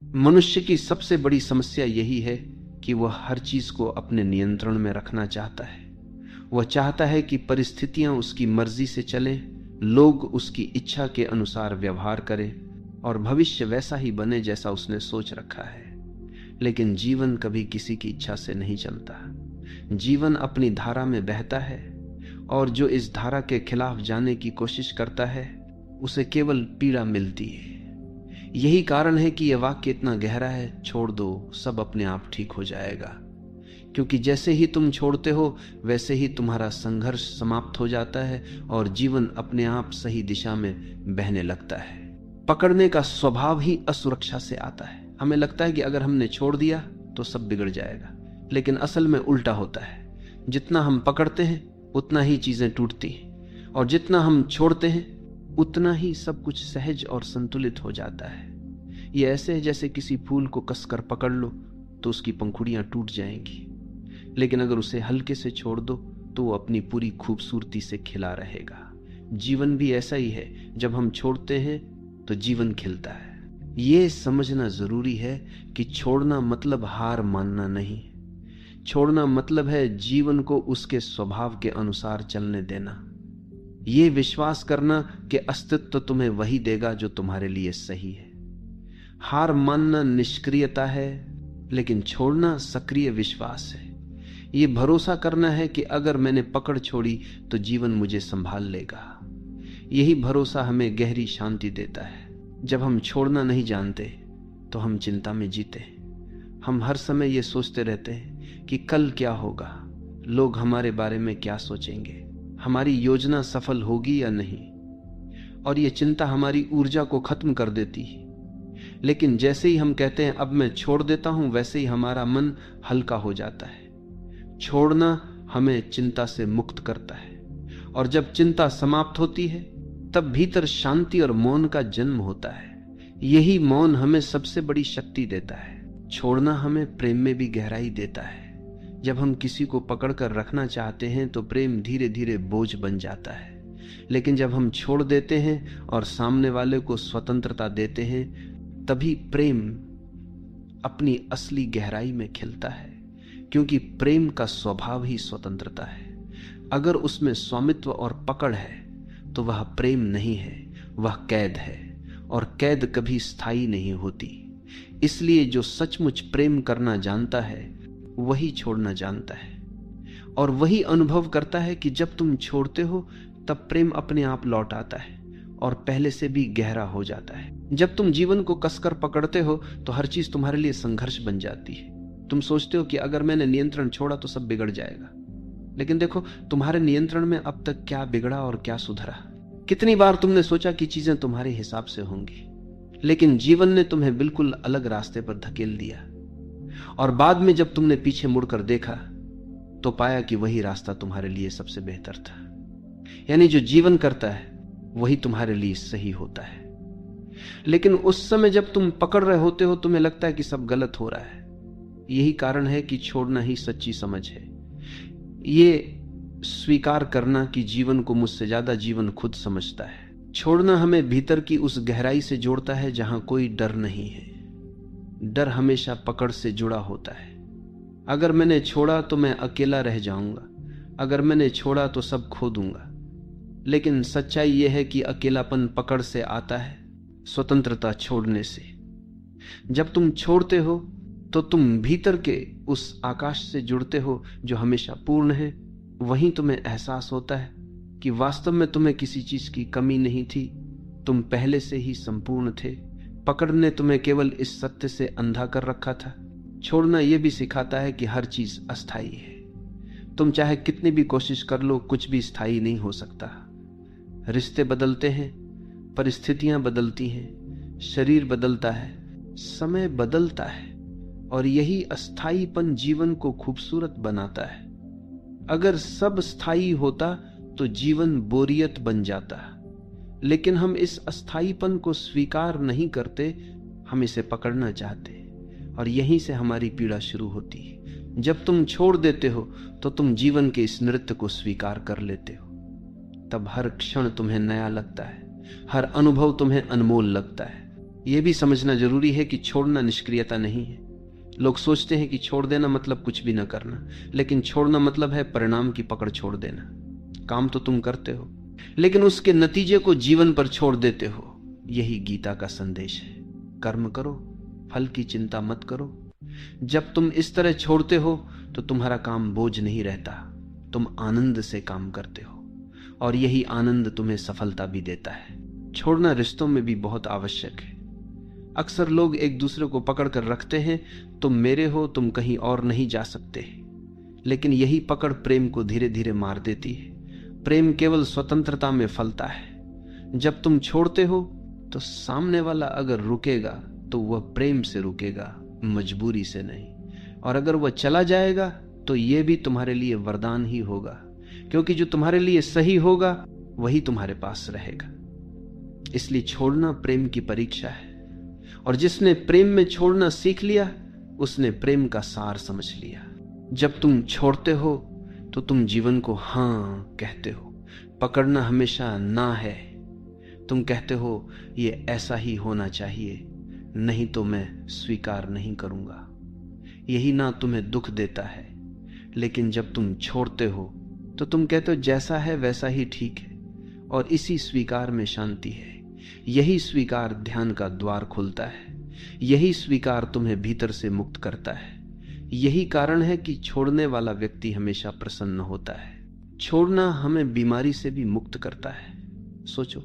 मनुष्य की सबसे बड़ी समस्या यही है कि वह हर चीज को अपने नियंत्रण में रखना चाहता है। वह चाहता है कि परिस्थितियां उसकी मर्जी से चलें, लोग उसकी इच्छा के अनुसार व्यवहार करें और भविष्य वैसा ही बने जैसा उसने सोच रखा है। लेकिन जीवन कभी किसी की इच्छा से नहीं चलता। जीवन अपनी धारा में बहता है और जो इस धारा के खिलाफ जाने की कोशिश करता है उसे केवल पीड़ा मिलती है। यही कारण है कि यह वाक्य इतना गहरा है, छोड़ दो, सब अपने आप ठीक हो जाएगा। क्योंकि जैसे ही तुम छोड़ते हो वैसे ही तुम्हारा संघर्ष समाप्त हो जाता है और जीवन अपने आप सही दिशा में बहने लगता है। पकड़ने का स्वभाव ही असुरक्षा से आता है। हमें लगता है कि अगर हमने छोड़ दिया तो सब बिगड़ जाएगा, लेकिन असल में उल्टा होता है। जितना हम पकड़ते हैं उतना ही चीजें टूटती हैं और जितना हम छोड़ते हैं उतना ही सब कुछ सहज और संतुलित हो जाता है। ये ऐसे है जैसे किसी फूल को कसकर पकड़ लो तो उसकी पंखुड़ियां टूट जाएंगी, लेकिन अगर उसे हल्के से छोड़ दो तो वो अपनी पूरी खूबसूरती से खिला रहेगा। जीवन भी ऐसा ही है, जब हम छोड़ते हैं तो जीवन खिलता है। ये समझना जरूरी है कि छोड़ना मतलब हार मानना नहीं। छोड़ना मतलब है जीवन को उसके स्वभाव के अनुसार चलने देना। ये विश्वास करना कि अस्तित्व तुम्हें वही देगा जो तुम्हारे लिए सही है। हार मानना निष्क्रियता है, लेकिन छोड़ना सक्रिय विश्वास है। ये भरोसा करना है कि अगर मैंने पकड़ छोड़ी तो जीवन मुझे संभाल लेगा। यही भरोसा हमें गहरी शांति देता है। जब हम छोड़ना नहीं जानते तो हम चिंता में जीते। हम हर समय ये सोचते रहते हैं कि कल क्या होगा, लोग हमारे बारे में क्या सोचेंगे, हमारी योजना सफल होगी या नहीं, और ये चिंता हमारी ऊर्जा को खत्म कर देती है। लेकिन जैसे ही हम कहते हैं अब मैं छोड़ देता हूं, वैसे ही हमारा मन हल्का हो जाता है। छोड़ना हमें चिंता से मुक्त करता है, और जब चिंता समाप्त होती है तब भीतर शांति और मौन का जन्म होता है। यही मौन हमें सबसे बड़ी शक्ति देता है। छोड़ना हमें प्रेम में भी गहराई देता है। जब हम किसी को पकड़कर रखना चाहते हैं तो प्रेम धीरे धीरे बोझ बन जाता है, लेकिन जब हम छोड़ देते हैं और सामने वाले को स्वतंत्रता देते हैं तभी प्रेम अपनी असली गहराई में खिलता है। क्योंकि प्रेम का स्वभाव ही स्वतंत्रता है। अगर उसमें स्वामित्व और पकड़ है तो वह प्रेम नहीं है, वह कैद है, और कैद कभी स्थायी नहीं होती। इसलिए जो सचमुच प्रेम करना जानता है वही छोड़ना जानता है, और वही अनुभव करता है कि जब तुम छोड़ते हो तब प्रेम अपने आप लौट आता है और पहले से भी गहरा हो जाता है। जब तुम जीवन को कसकर पकड़ते हो तो हर चीज तुम्हारे लिए संघर्ष बन जाती है। तुम सोचते हो कि अगर मैंने नियंत्रण छोड़ा तो सब बिगड़ जाएगा, लेकिन देखो तुम्हारे नियंत्रण में अब तक क्या बिगड़ा और क्या सुधरा। कितनी बार तुमने सोचा कि चीजें तुम्हारे हिसाब से होंगी, लेकिन जीवन ने तुम्हें बिल्कुल अलग रास्ते पर धकेल दिया, और बाद में जब तुमने पीछे मुड़कर देखा तो पाया कि वही रास्ता तुम्हारे लिए सबसे बेहतर था। यानी जो जीवन करता है वही तुम्हारे लिए सही होता है। लेकिन उस समय जब तुम पकड़ रहे होते हो तुम्हें लगता है कि सब गलत हो रहा है। यही कारण है कि छोड़ना ही सच्ची समझ है। ये स्वीकार करना कि जीवन को मुझसे ज्यादा जीवन खुद समझता है। छोड़ना हमें भीतर की उस गहराई से जोड़ता है जहां कोई डर नहीं है। डर हमेशा पकड़ से जुड़ा होता है। अगर मैंने छोड़ा तो मैं अकेला रह जाऊंगा, अगर मैंने छोड़ा तो सब खो दूंगा। लेकिन सच्चाई यह है कि अकेलापन पकड़ से आता है, स्वतंत्रता छोड़ने से। जब तुम छोड़ते हो तो तुम भीतर के उस आकाश से जुड़ते हो जो हमेशा पूर्ण है। वहीं तुम्हें एहसास होता है कि वास्तव में तुम्हें किसी चीज की कमी नहीं थी, तुम पहले से ही संपूर्ण थे। पकड़ ने तुम्हें केवल इस सत्य से अंधा कर रखा था। छोड़ना यह भी सिखाता है कि हर चीज अस्थायी है। तुम चाहे कितनी भी कोशिश कर लो, कुछ भी स्थायी नहीं हो सकता। रिश्ते बदलते हैं, परिस्थितियां बदलती हैं, शरीर बदलता है, समय बदलता है, और यही अस्थायीपन जीवन को खूबसूरत बनाता है। अगर सब स्थायी होता तो जीवन बोरियत बन जाता, लेकिन हम इस अस्थायीपन को स्वीकार नहीं करते, हम इसे पकड़ना चाहते, और यहीं से हमारी पीड़ा शुरू होती है। जब तुम छोड़ देते हो तो तुम जीवन के इस नृत्य को स्वीकार कर लेते हो। तब हर क्षण तुम्हें नया लगता है, हर अनुभव तुम्हें अनमोल लगता है। यह भी समझना जरूरी है कि छोड़ना निष्क्रियता नहीं है। लोग सोचते हैं कि छोड़ देना मतलब कुछ भी ना करना, लेकिन छोड़ना मतलब है परिणाम की पकड़ छोड़ देना। काम तो तुम करते हो, लेकिन उसके नतीजे को जीवन पर छोड़ देते हो। यही गीता का संदेश है। कर्म करो, फल की चिंता मत करो। जब तुम इस तरह छोड़ते हो तो तुम्हारा काम बोझ नहीं रहता, तुम आनंद से काम करते हो, और यही आनंद तुम्हें सफलता भी देता है। छोड़ना रिश्तों में भी बहुत आवश्यक है। अक्सर लोग एक दूसरे को पकड़ कर रखते हैं, तुम मेरे हो, तुम कहीं और नहीं जा सकते। लेकिन यही पकड़ प्रेम को धीरे धीरे मार देती है। प्रेम केवल स्वतंत्रता में फलता है। जब तुम छोड़ते हो तो सामने वाला अगर रुकेगा तो वह प्रेम से रुकेगा, मजबूरी से नहीं। और अगर वह चला जाएगा तो यह भी तुम्हारे लिए वरदान ही होगा, क्योंकि जो तुम्हारे लिए सही होगा वही तुम्हारे पास रहेगा। इसलिए छोड़ना प्रेम की परीक्षा है, और जिसने प्रेम में छोड़ना सीख लिया उसने प्रेम का सार समझ लिया। जब तुम छोड़ते हो तो तुम जीवन को हां कहते हो। पकड़ना हमेशा ना है। तुम कहते हो ये ऐसा ही होना चाहिए, नहीं तो मैं स्वीकार नहीं करूंगा। यही ना तुम्हें दुख देता है। लेकिन जब तुम छोड़ते हो तो तुम कहते हो जैसा है वैसा ही ठीक है, और इसी स्वीकार में शांति है। यही स्वीकार ध्यान का द्वार खोलता है। यही स्वीकार तुम्हें भीतर से मुक्त करता है। यही कारण है कि छोड़ने वाला व्यक्ति हमेशा प्रसन्न होता है। छोड़ना हमें बीमारी से भी मुक्त करता है। सोचो,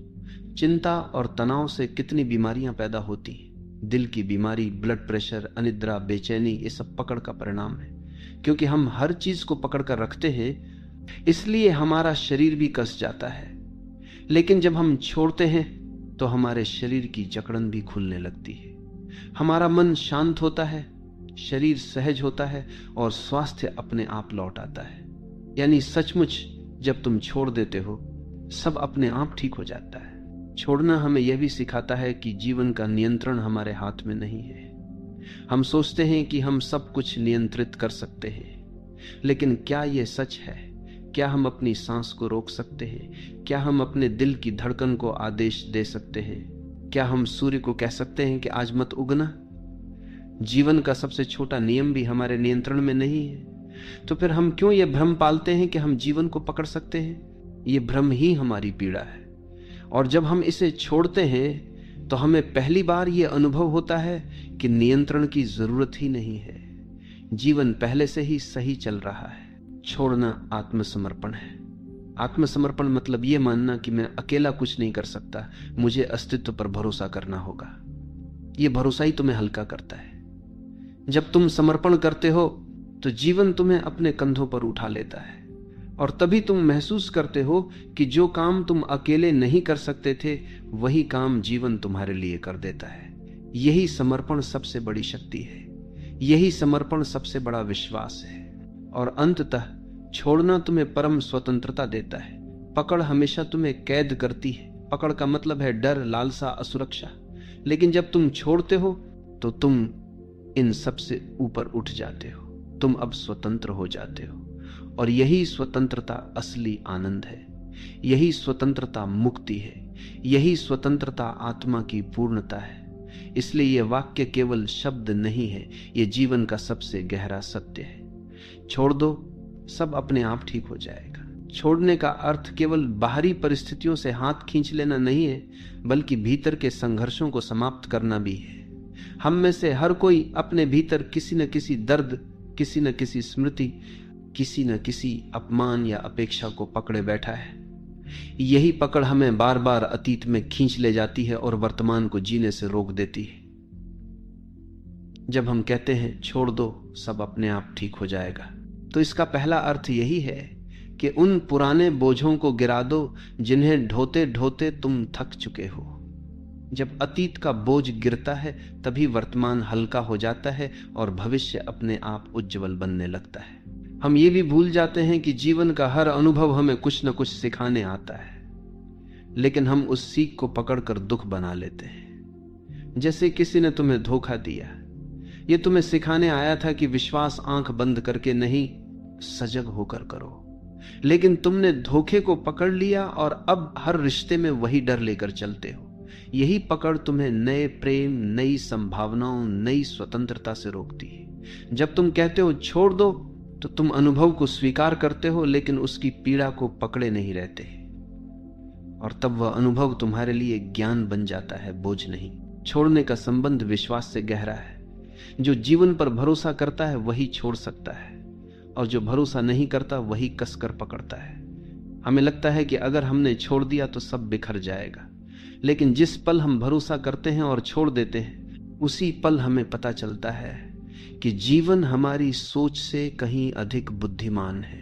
चिंता और तनाव से कितनी बीमारियां पैदा होती हैं। दिल की बीमारी, ब्लड प्रेशर, अनिद्रा, बेचैनी, ये सब पकड़ का परिणाम है। क्योंकि हम हर चीज को पकड़ कर रखते हैं, इसलिए हमारा शरीर भी कस जाता है। लेकिन जब हम छोड़ते हैं तो हमारे शरीर की जकड़न भी खुलने लगती है। हमारा मन शांत होता है, शरीर सहज होता है, और स्वास्थ्य अपने आप लौट आता है। यानी सचमुच जब तुम छोड़ देते हो सब अपने आप ठीक हो जाता है। छोड़ना हमें यह भी सिखाता है कि जीवन का नियंत्रण हमारे हाथ में नहीं है। हम सोचते हैं कि हम सब कुछ नियंत्रित कर सकते हैं, लेकिन क्या यह सच है? क्या हम अपनी सांस को रोक सकते हैं? क्या हम अपने दिल की धड़कन को आदेश दे सकते हैं? क्या हम सूर्य को कह सकते हैं कि आज मत उगना? जीवन का सबसे छोटा नियम भी हमारे नियंत्रण में नहीं है। तो फिर हम क्यों यह भ्रम पालते हैं कि हम जीवन को पकड़ सकते हैं? यह भ्रम ही हमारी पीड़ा है। और जब हम इसे छोड़ते हैं तो हमें पहली बार यह अनुभव होता है कि नियंत्रण की जरूरत ही नहीं है। जीवन पहले से ही सही चल रहा है। छोड़ना आत्मसमर्पण है। आत्मसमर्पण मतलब यह मानना कि मैं अकेला कुछ नहीं कर सकता, मुझे अस्तित्व पर भरोसा करना होगा। यह भरोसा ही तुम्हें हल्का करता है। जब तुम समर्पण करते हो तो जीवन तुम्हें अपने कंधों पर उठा लेता है, और तभी तुम महसूस करते हो कि जो काम तुम अकेले नहीं कर सकते थे वही काम जीवन तुम्हारे लिए कर देता है। यही समर्पण सबसे बड़ी शक्ति है। यही समर्पण सबसे बड़ा विश्वास है। और अंततः छोड़ना तुम्हें परम स्वतंत्रता देता है। पकड़ हमेशा तुम्हें कैद करती है। पकड़ का मतलब है डर, लालसा, असुरक्षा। लेकिन जब तुम छोड़ते हो तो तुम इन सब से ऊपर उठ जाते हो। तुम अब स्वतंत्र हो जाते हो, और यही स्वतंत्रता असली आनंद है। यही स्वतंत्रता मुक्ति है। यही स्वतंत्रता आत्मा की पूर्णता है। इसलिए यह वाक्य केवल शब्द नहीं है, यह जीवन का सबसे गहरा सत्य है। छोड़ दो, सब अपने आप ठीक हो जाएगा। छोड़ने का अर्थ केवल बाहरी परिस्थितियों से हाथ खींच लेना नहीं है, बल्कि भीतर के संघर्षों को समाप्त करना भी है। हम में से हर कोई अपने भीतर किसी न किसी दर्द, किसी न किसी स्मृति, किसी न किसी अपमान या अपेक्षा को पकड़े बैठा है। यही पकड़ हमें बार बार अतीत में खींच ले जाती है और वर्तमान को जीने से रोक देती है। जब हम कहते हैं छोड़ दो, सब अपने आप ठीक हो जाएगा, तो इसका पहला अर्थ यही है कि उन पुराने बोझों को गिरा दो जिन्हें ढोते ढोते तुम थक चुके हो। जब अतीत का बोझ गिरता है तभी वर्तमान हल्का हो जाता है और भविष्य अपने आप उज्जवल बनने लगता है। हम ये भी भूल जाते हैं कि जीवन का हर अनुभव हमें कुछ न कुछ सिखाने आता है, लेकिन हम उस सीख को पकड़कर दुख बना लेते हैं। जैसे किसी ने तुम्हें धोखा दिया, ये तुम्हें सिखाने आया था कि विश्वास आंख बंद करके नहीं, सजग होकर करो। लेकिन तुमने धोखे को पकड़ लिया और अब हर रिश्ते में वही डर लेकर चलते हो। यही पकड़ तुम्हें नए प्रेम, नई संभावनाओं, नई स्वतंत्रता से रोकती है। जब तुम कहते हो छोड़ दो, तो तुम अनुभव को स्वीकार करते हो, लेकिन उसकी पीड़ा को पकड़े नहीं रहते, और तब वह अनुभव तुम्हारे लिए ज्ञान बन जाता है, बोझ नहीं। छोड़ने का संबंध विश्वास से गहरा है। जो जीवन पर भरोसा करता है वही छोड़ सकता है, और जो भरोसा नहीं करता वही कसकर पकड़ता है। हमें लगता है कि अगर हमने छोड़ दिया तो सब बिखर जाएगा, लेकिन जिस पल हम भरोसा करते हैं और छोड़ देते हैं, उसी पल हमें पता चलता है कि जीवन हमारी सोच से कहीं अधिक बुद्धिमान है।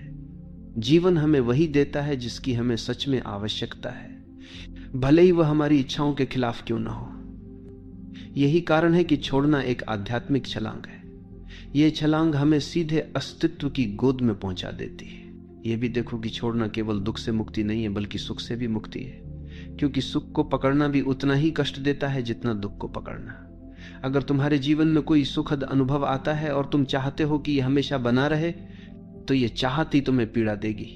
जीवन हमें वही देता है जिसकी हमें सच में आवश्यकता है, भले ही वह हमारी इच्छाओं के खिलाफ क्यों ना हो। यही कारण है कि छोड़ना एक आध्यात्मिक छलांग है। यह छलांग हमें सीधे अस्तित्व की गोद में पहुंचा देती है। यह भी देखो कि छोड़ना केवल दुख से मुक्ति नहीं है, बल्कि सुख से भी मुक्ति है, क्योंकि सुख को पकड़ना भी उतना ही कष्ट देता है जितना दुख को पकड़ना। अगर तुम्हारे जीवन में कोई सुखद अनुभव आता है और तुम चाहते हो कि यह हमेशा बना रहे, तो यह चाहत ही तुम्हें पीड़ा देगी,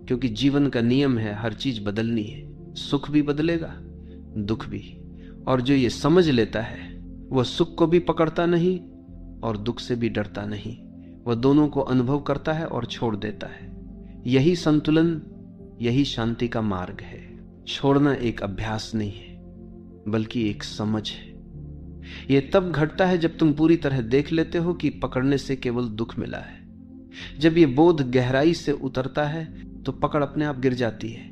क्योंकि जीवन का नियम है हर चीज बदलनी है। सुख भी बदलेगा, दुख भी। और जो ये समझ लेता है वह सुख को भी पकड़ता नहीं और दुख से भी डरता नहीं, वह दोनों को अनुभव करता है और छोड़ देता है। यही संतुलन, यही शांति का मार्ग है। छोड़ना एक अभ्यास नहीं है, बल्कि एक समझ है। यह तब घटता है जब तुम पूरी तरह देख लेते हो कि पकड़ने से केवल दुख मिला है। जब यह बोध गहराई से उतरता है तो पकड़ अपने आप गिर जाती है,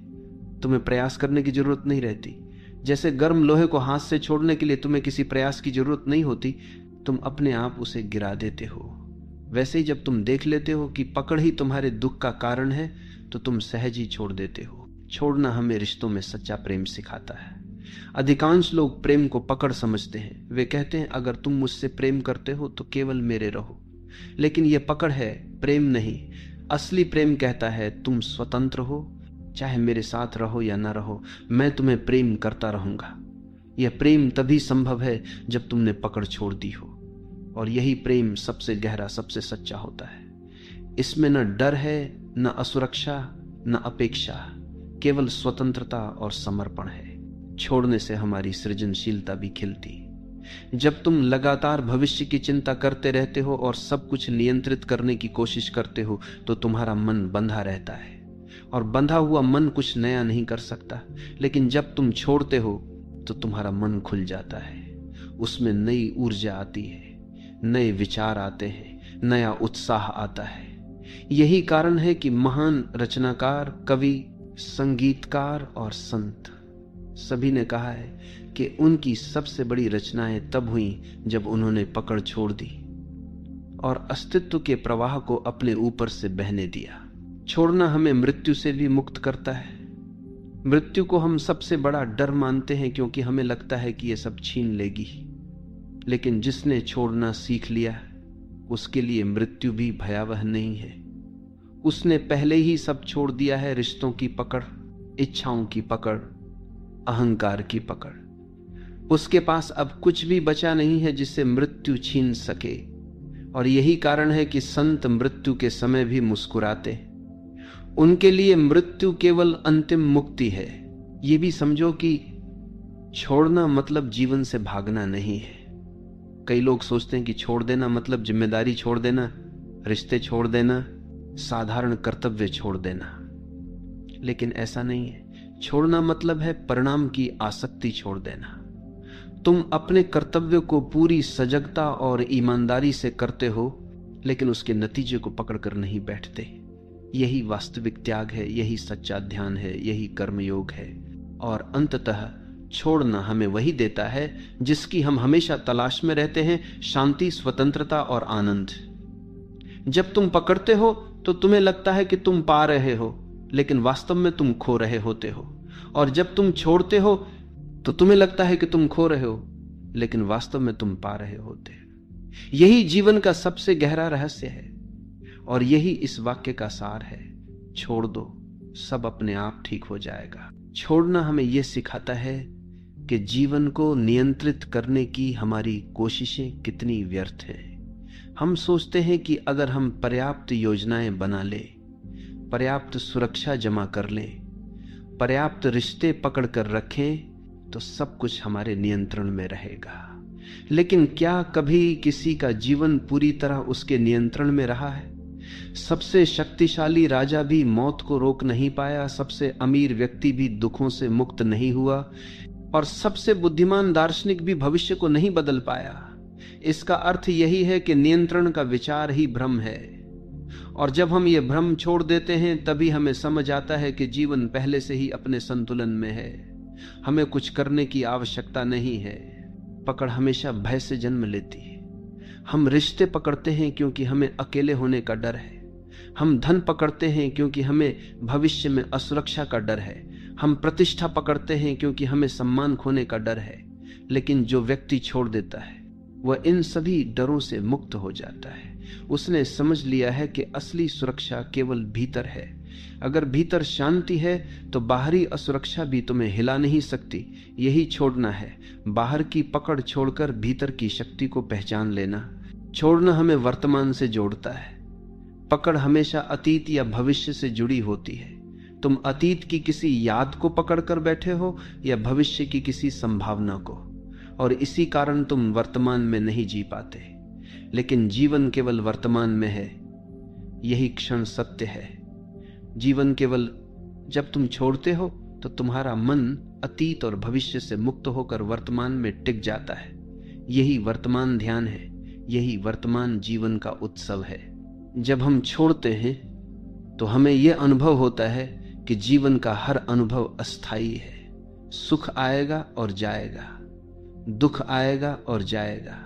तुम्हें प्रयास करने की जरूरत नहीं रहती। जैसे गर्म लोहे को हाथ से छोड़ने के लिए तुम्हें किसी प्रयास की जरूरत नहीं होती, तुम अपने आप उसे गिरा देते हो। वैसे ही जब तुम देख लेते हो कि पकड़ ही तुम्हारे दुख का कारण है, तो तुम सहज ही छोड़ देते हो। छोड़ना हमें रिश्तों में सच्चा प्रेम सिखाता है। अधिकांश लोग प्रेम को पकड़ समझते हैं। वे कहते हैं अगर तुम मुझसे प्रेम करते हो तो केवल मेरे रहो, लेकिन यह पकड़ है, प्रेम नहीं। असली प्रेम कहता है तुम स्वतंत्र हो, चाहे मेरे साथ रहो या ना रहो, मैं तुम्हें प्रेम करता रहूंगा। यह प्रेम तभी संभव है जब तुमने पकड़ छोड़ दी हो, और यही प्रेम सबसे गहरा, सबसे सच्चा होता है। इसमें न डर है, न असुरक्षा, न अपेक्षा, केवल स्वतंत्रता और समर्पण है। छोड़ने से हमारी सृजनशीलता भी खिलती। जब तुम लगातार भविष्य की चिंता करते रहते हो और सब कुछ नियंत्रित करने की कोशिश करते हो, तो तुम्हारा मन बंधा रहता है, और बंधा हुआ मन कुछ नया नहीं कर सकता। लेकिन जब तुम छोड़ते हो तो तुम्हारा मन खुल जाता है, उसमें नई ऊर्जा आती है, नए विचार आते हैं, नया उत्साह आता है। यही कारण है कि महान रचनाकार, कवि, संगीतकार और संत सभी ने कहा है कि उनकी सबसे बड़ी रचनाएं तब हुई जब उन्होंने पकड़ छोड़ दी और अस्तित्व के प्रवाह को अपने ऊपर से बहने दिया। छोड़ना हमें मृत्यु से भी मुक्त करता है। मृत्यु को हम सबसे बड़ा डर मानते हैं, क्योंकि हमें लगता है कि यह सब छीन लेगी। लेकिन जिसने छोड़ना सीख लिया, उसके लिए मृत्यु भी भयावह नहीं है। उसने पहले ही सब छोड़ दिया है, रिश्तों की पकड़, इच्छाओं की पकड़, अहंकार की पकड़। उसके पास अब कुछ भी बचा नहीं है जिससे मृत्यु छीन सके। और यही कारण है कि संत मृत्यु के समय भी मुस्कुराते। उनके लिए मृत्यु केवल अंतिम मुक्ति है। ये भी समझो कि छोड़ना मतलब जीवन से भागना नहीं है। कई लोग सोचते हैं कि छोड़ देना मतलब जिम्मेदारी छोड़ देना, रिश्ते छोड़ देना, साधारण कर्तव्य छोड़ देना, लेकिन ऐसा नहीं है। छोड़ना मतलब है परिणाम की आसक्ति छोड़ देना। तुम अपने कर्तव्य को पूरी सजगता और ईमानदारी से करते हो, लेकिन उसके नतीजे को पकड़कर नहीं बैठते। यही वास्तविक त्याग है, यही सच्चा ध्यान है, यही कर्मयोग है। और अंततः छोड़ना हमें वही देता है जिसकी हम हमेशा तलाश में रहते हैं, शांति, स्वतंत्रता और आनंद। जब तुम पकड़ते हो तो तुम्हें लगता है कि तुम पा रहे हो, लेकिन वास्तव में तुम खो रहे होते हो। और जब तुम छोड़ते हो तो तुम्हें लगता है कि तुम खो रहे हो, लेकिन वास्तव में तुम पा रहे होते हो। यही जीवन का सबसे गहरा रहस्य है, और यही इस वाक्य का सार है। छोड़ दो, सब अपने आप ठीक हो जाएगा। छोड़ना हमें यह सिखाता है कि जीवन को नियंत्रित करने की हमारी कोशिशें कितनी व्यर्थ हैं। हम सोचते हैं कि अगर हम पर्याप्त योजनाएं बना लें, पर्याप्त सुरक्षा जमा कर लें, पर्याप्त रिश्ते पकड़ कर रखें, तो सब कुछ हमारे नियंत्रण में रहेगा। लेकिन क्या कभी किसी का जीवन पूरी तरह उसके नियंत्रण में रहा है? सबसे शक्तिशाली राजा भी मौत को रोक नहीं पाया, सबसे अमीर व्यक्ति भी दुखों से मुक्त नहीं हुआ, और सबसे बुद्धिमान दार्शनिक भी भविष्य को नहीं बदल पाया। इसका अर्थ यही है कि नियंत्रण का विचार ही भ्रम है, और जब हम ये भ्रम छोड़ देते हैं तभी हमें समझ आता है कि जीवन पहले से ही अपने संतुलन में है। हमें कुछ करने की आवश्यकता नहीं है। पकड़ हमेशा भय से जन्म लेती है। हम रिश्ते पकड़ते हैं क्योंकि हमें अकेले होने का डर है। हम धन पकड़ते हैं क्योंकि हमें भविष्य में असुरक्षा का डर है। हम प्रतिष्ठा पकड़ते हैं क्योंकि हमें सम्मान खोने का डर है। लेकिन जो व्यक्ति छोड़ देता है वह इन सभी डरों से मुक्त हो जाता है। उसने समझ लिया है कि असली सुरक्षा केवल भीतर है। अगर भीतर शांति है तो बाहरी असुरक्षा भी तुम्हें हिला नहीं सकती। यही छोड़ना है, बाहर की पकड़ छोड़कर भीतर की शक्ति को पहचान लेना। छोड़ना हमें वर्तमान से जोड़ता है। पकड़ हमेशा अतीत या भविष्य से जुड़ी होती है। तुम अतीत की किसी याद को पकड़कर बैठे हो या भविष्य की किसी संभावना को, और इसी कारण तुम वर्तमान में नहीं जी पाते। लेकिन जीवन केवल वर्तमान में है, यही क्षण सत्य है। जीवन केवल जब तुम छोड़ते हो तो तुम्हारा मन अतीत और भविष्य से मुक्त होकर वर्तमान में टिक जाता है। यही वर्तमान ध्यान है, यही वर्तमान जीवन का उत्सव है। जब हम छोड़ते हैं तो हमें यह अनुभव होता है कि जीवन का हर अनुभव अस्थायी है। सुख आएगा और जाएगा, दुख आएगा और जाएगा,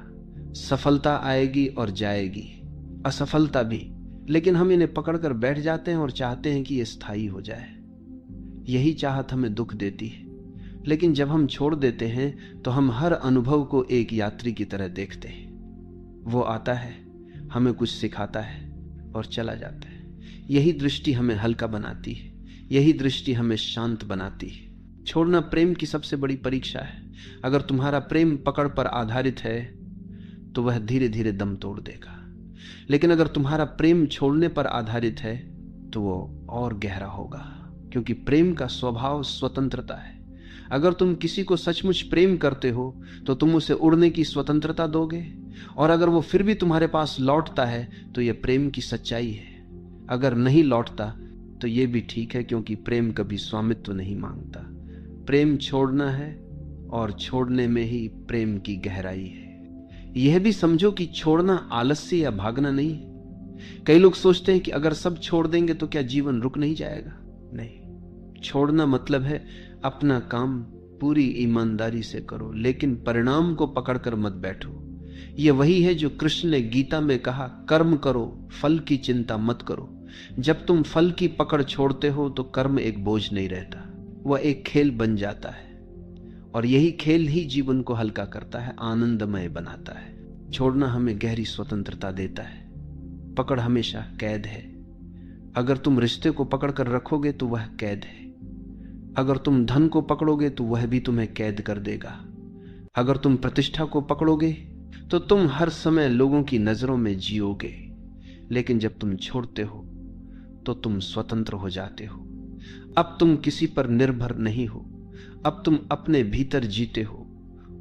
सफलता आएगी और जाएगी, असफलता भी। लेकिन हम इन्हें पकड़कर बैठ जाते हैं और चाहते हैं कि ये स्थायी हो जाए। यही चाहत हमें दुख देती है। लेकिन जब हम छोड़ देते हैं तो हम हर अनुभव को एक यात्री की तरह देखते हैं। वो आता है, हमें कुछ सिखाता है और चला जाता है। यही दृष्टि हमें हल्का बनाती है, यही दृष्टि हमें शांत बनाती है। छोड़ना प्रेम की सबसे बड़ी परीक्षा है। अगर तुम्हारा प्रेम पकड़ पर आधारित है तो वह धीरे धीरे दम तोड़ देगा। लेकिन अगर तुम्हारा प्रेम छोड़ने पर आधारित है तो वो और गहरा होगा, क्योंकि प्रेम का स्वभाव स्वतंत्रता है। अगर तुम किसी को सचमुच प्रेम करते हो तो तुम उसे उड़ने की स्वतंत्रता दोगे, और अगर वो फिर भी तुम्हारे पास लौटता है तो यह प्रेम की सच्चाई है। अगर नहीं लौटता तो यह भी ठीक है, क्योंकि प्रेम कभी स्वामित्व नहीं मांगता। प्रेम छोड़ना है और छोड़ने में ही प्रेम की गहराई है। यह भी समझो कि छोड़ना आलस्य या भागना नहीं है। कई लोग सोचते हैं कि अगर सब छोड़ देंगे तो क्या जीवन रुक नहीं जाएगा। नहीं, छोड़ना मतलब है अपना काम पूरी ईमानदारी से करो, लेकिन परिणाम को पकड़कर मत बैठो। यह वही है जो कृष्ण ने गीता में कहा, कर्म करो, फल की चिंता मत करो। जब तुम फल की पकड़ छोड़ते हो तो कर्म एक बोझ नहीं रहता, वह एक खेल बन जाता है। और यही खेल ही जीवन को हल्का करता है, आनंदमय बनाता है। छोड़ना हमें गहरी स्वतंत्रता देता है। पकड़ हमेशा कैद है। अगर तुम रिश्ते को पकड़ कर रखोगे तो वह कैद है। अगर तुम धन को पकड़ोगे तो वह भी तुम्हें कैद कर देगा। अगर तुम प्रतिष्ठा को पकड़ोगे तो तुम हर समय लोगों की नजरों में जियोगे। लेकिन जब तुम छोड़ते हो तो तुम स्वतंत्र हो जाते हो। अब तुम किसी पर निर्भर नहीं हो, अब तुम अपने भीतर जीते हो,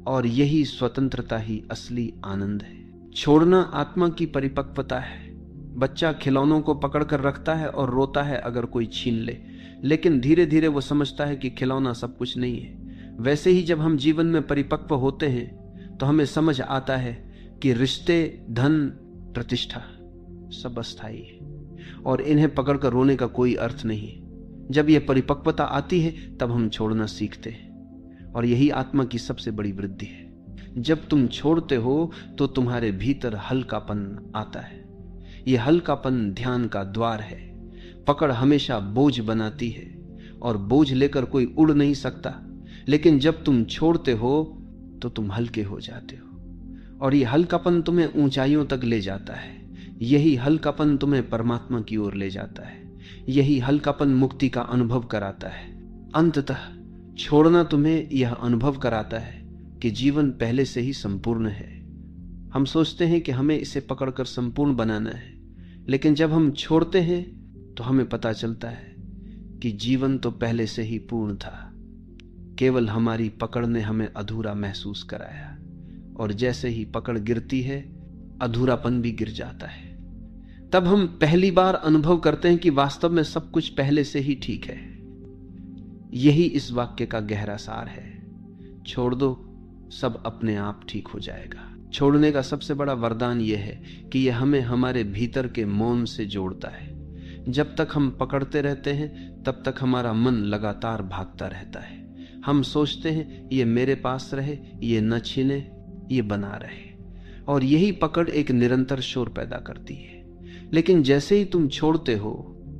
और यही स्वतंत्रता ही असली आनंद है। छोड़ना आत्मा की परिपक्वता है। बच्चा खिलौनों को पकड़कर रखता है और रोता है अगर कोई छीन ले, लेकिन धीरे धीरे वो समझता है कि खिलौना सब कुछ नहीं है। वैसे ही जब हम जीवन में परिपक्व होते हैं तो हमें समझ आता है कि रिश्ते, धन, प्रतिष्ठा सब अस्थायी है और इन्हें पकड़कर रोने का कोई अर्थ नहीं। जब यह परिपक्वता आती है तब हम छोड़ना सीखते हैं, और यही आत्मा की सबसे बड़ी वृद्धि है। जब तुम छोड़ते हो तो तुम्हारे भीतर हल्कापन आता है। यह हल्कापन ध्यान का द्वार है। पकड़ हमेशा बोझ बनाती है और बोझ लेकर कोई उड़ नहीं सकता, लेकिन जब तुम छोड़ते हो तो तुम हल्के हो जाते हो, और यह हल्कापन तुम्हें ऊंचाइयों तक ले जाता है। यही हल्कापन तुम्हें परमात्मा की ओर ले जाता है। यही हल्कापन मुक्ति का अनुभव कराता है। अंततः छोड़ना तुम्हें यह अनुभव कराता है कि जीवन पहले से ही संपूर्ण है। हम सोचते हैं कि हमें इसे पकड़कर संपूर्ण बनाना है, लेकिन जब हम छोड़ते हैं तो हमें पता चलता है कि जीवन तो पहले से ही पूर्ण था। केवल हमारी पकड़ ने हमें अधूरा महसूस कराया, और जैसे ही पकड़ गिरती है अधूरापन भी गिर जाता है। तब हम पहली बार अनुभव करते हैं कि वास्तव में सब कुछ पहले से ही ठीक है। यही इस वाक्य का गहरा सार है। छोड़ दो, सब अपने आप ठीक हो जाएगा। छोड़ने का सबसे बड़ा वरदान यह है कि यह हमें हमारे भीतर के मौन से जोड़ता है। जब तक हम पकड़ते रहते हैं तब तक हमारा मन लगातार भागता रहता है। हम सोचते हैं ये मेरे पास रहे, ये न छीने, ये बना रहे, और यही पकड़ एक निरंतर शोर पैदा करती है। लेकिन जैसे ही तुम छोड़ते हो,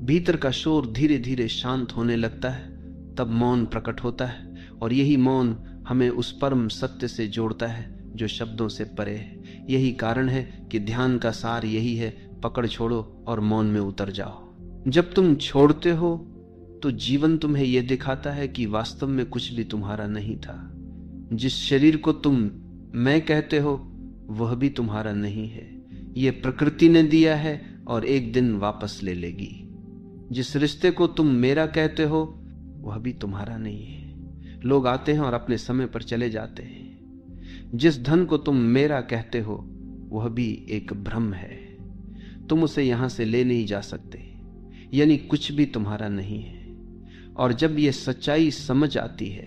भीतर का शोर धीरे धीरे शांत होने लगता है। तब मौन प्रकट होता है, और यही मौन हमें उस परम सत्य से जोड़ता है जो शब्दों से परे है। यही कारण है कि ध्यान का सार यही है, पकड़ छोड़ो और मौन में उतर जाओ। जब तुम छोड़ते हो तो जीवन तुम्हें यह दिखाता है कि वास्तव में कुछ भी तुम्हारा नहीं था। जिस शरीर को तुम मैं कहते हो वह भी तुम्हारा नहीं है, यह प्रकृति ने दिया है और एक दिन वापस ले लेगी। जिस रिश्ते को तुम मेरा कहते हो वह भी तुम्हारा नहीं है, लोग आते हैं और अपने समय पर चले जाते हैं। जिस धन को तुम मेरा कहते हो वह भी एक भ्रम है, तुम उसे यहां से ले नहीं जा सकते, यानी कुछ भी तुम्हारा नहीं है। और जब यह सच्चाई समझ आती है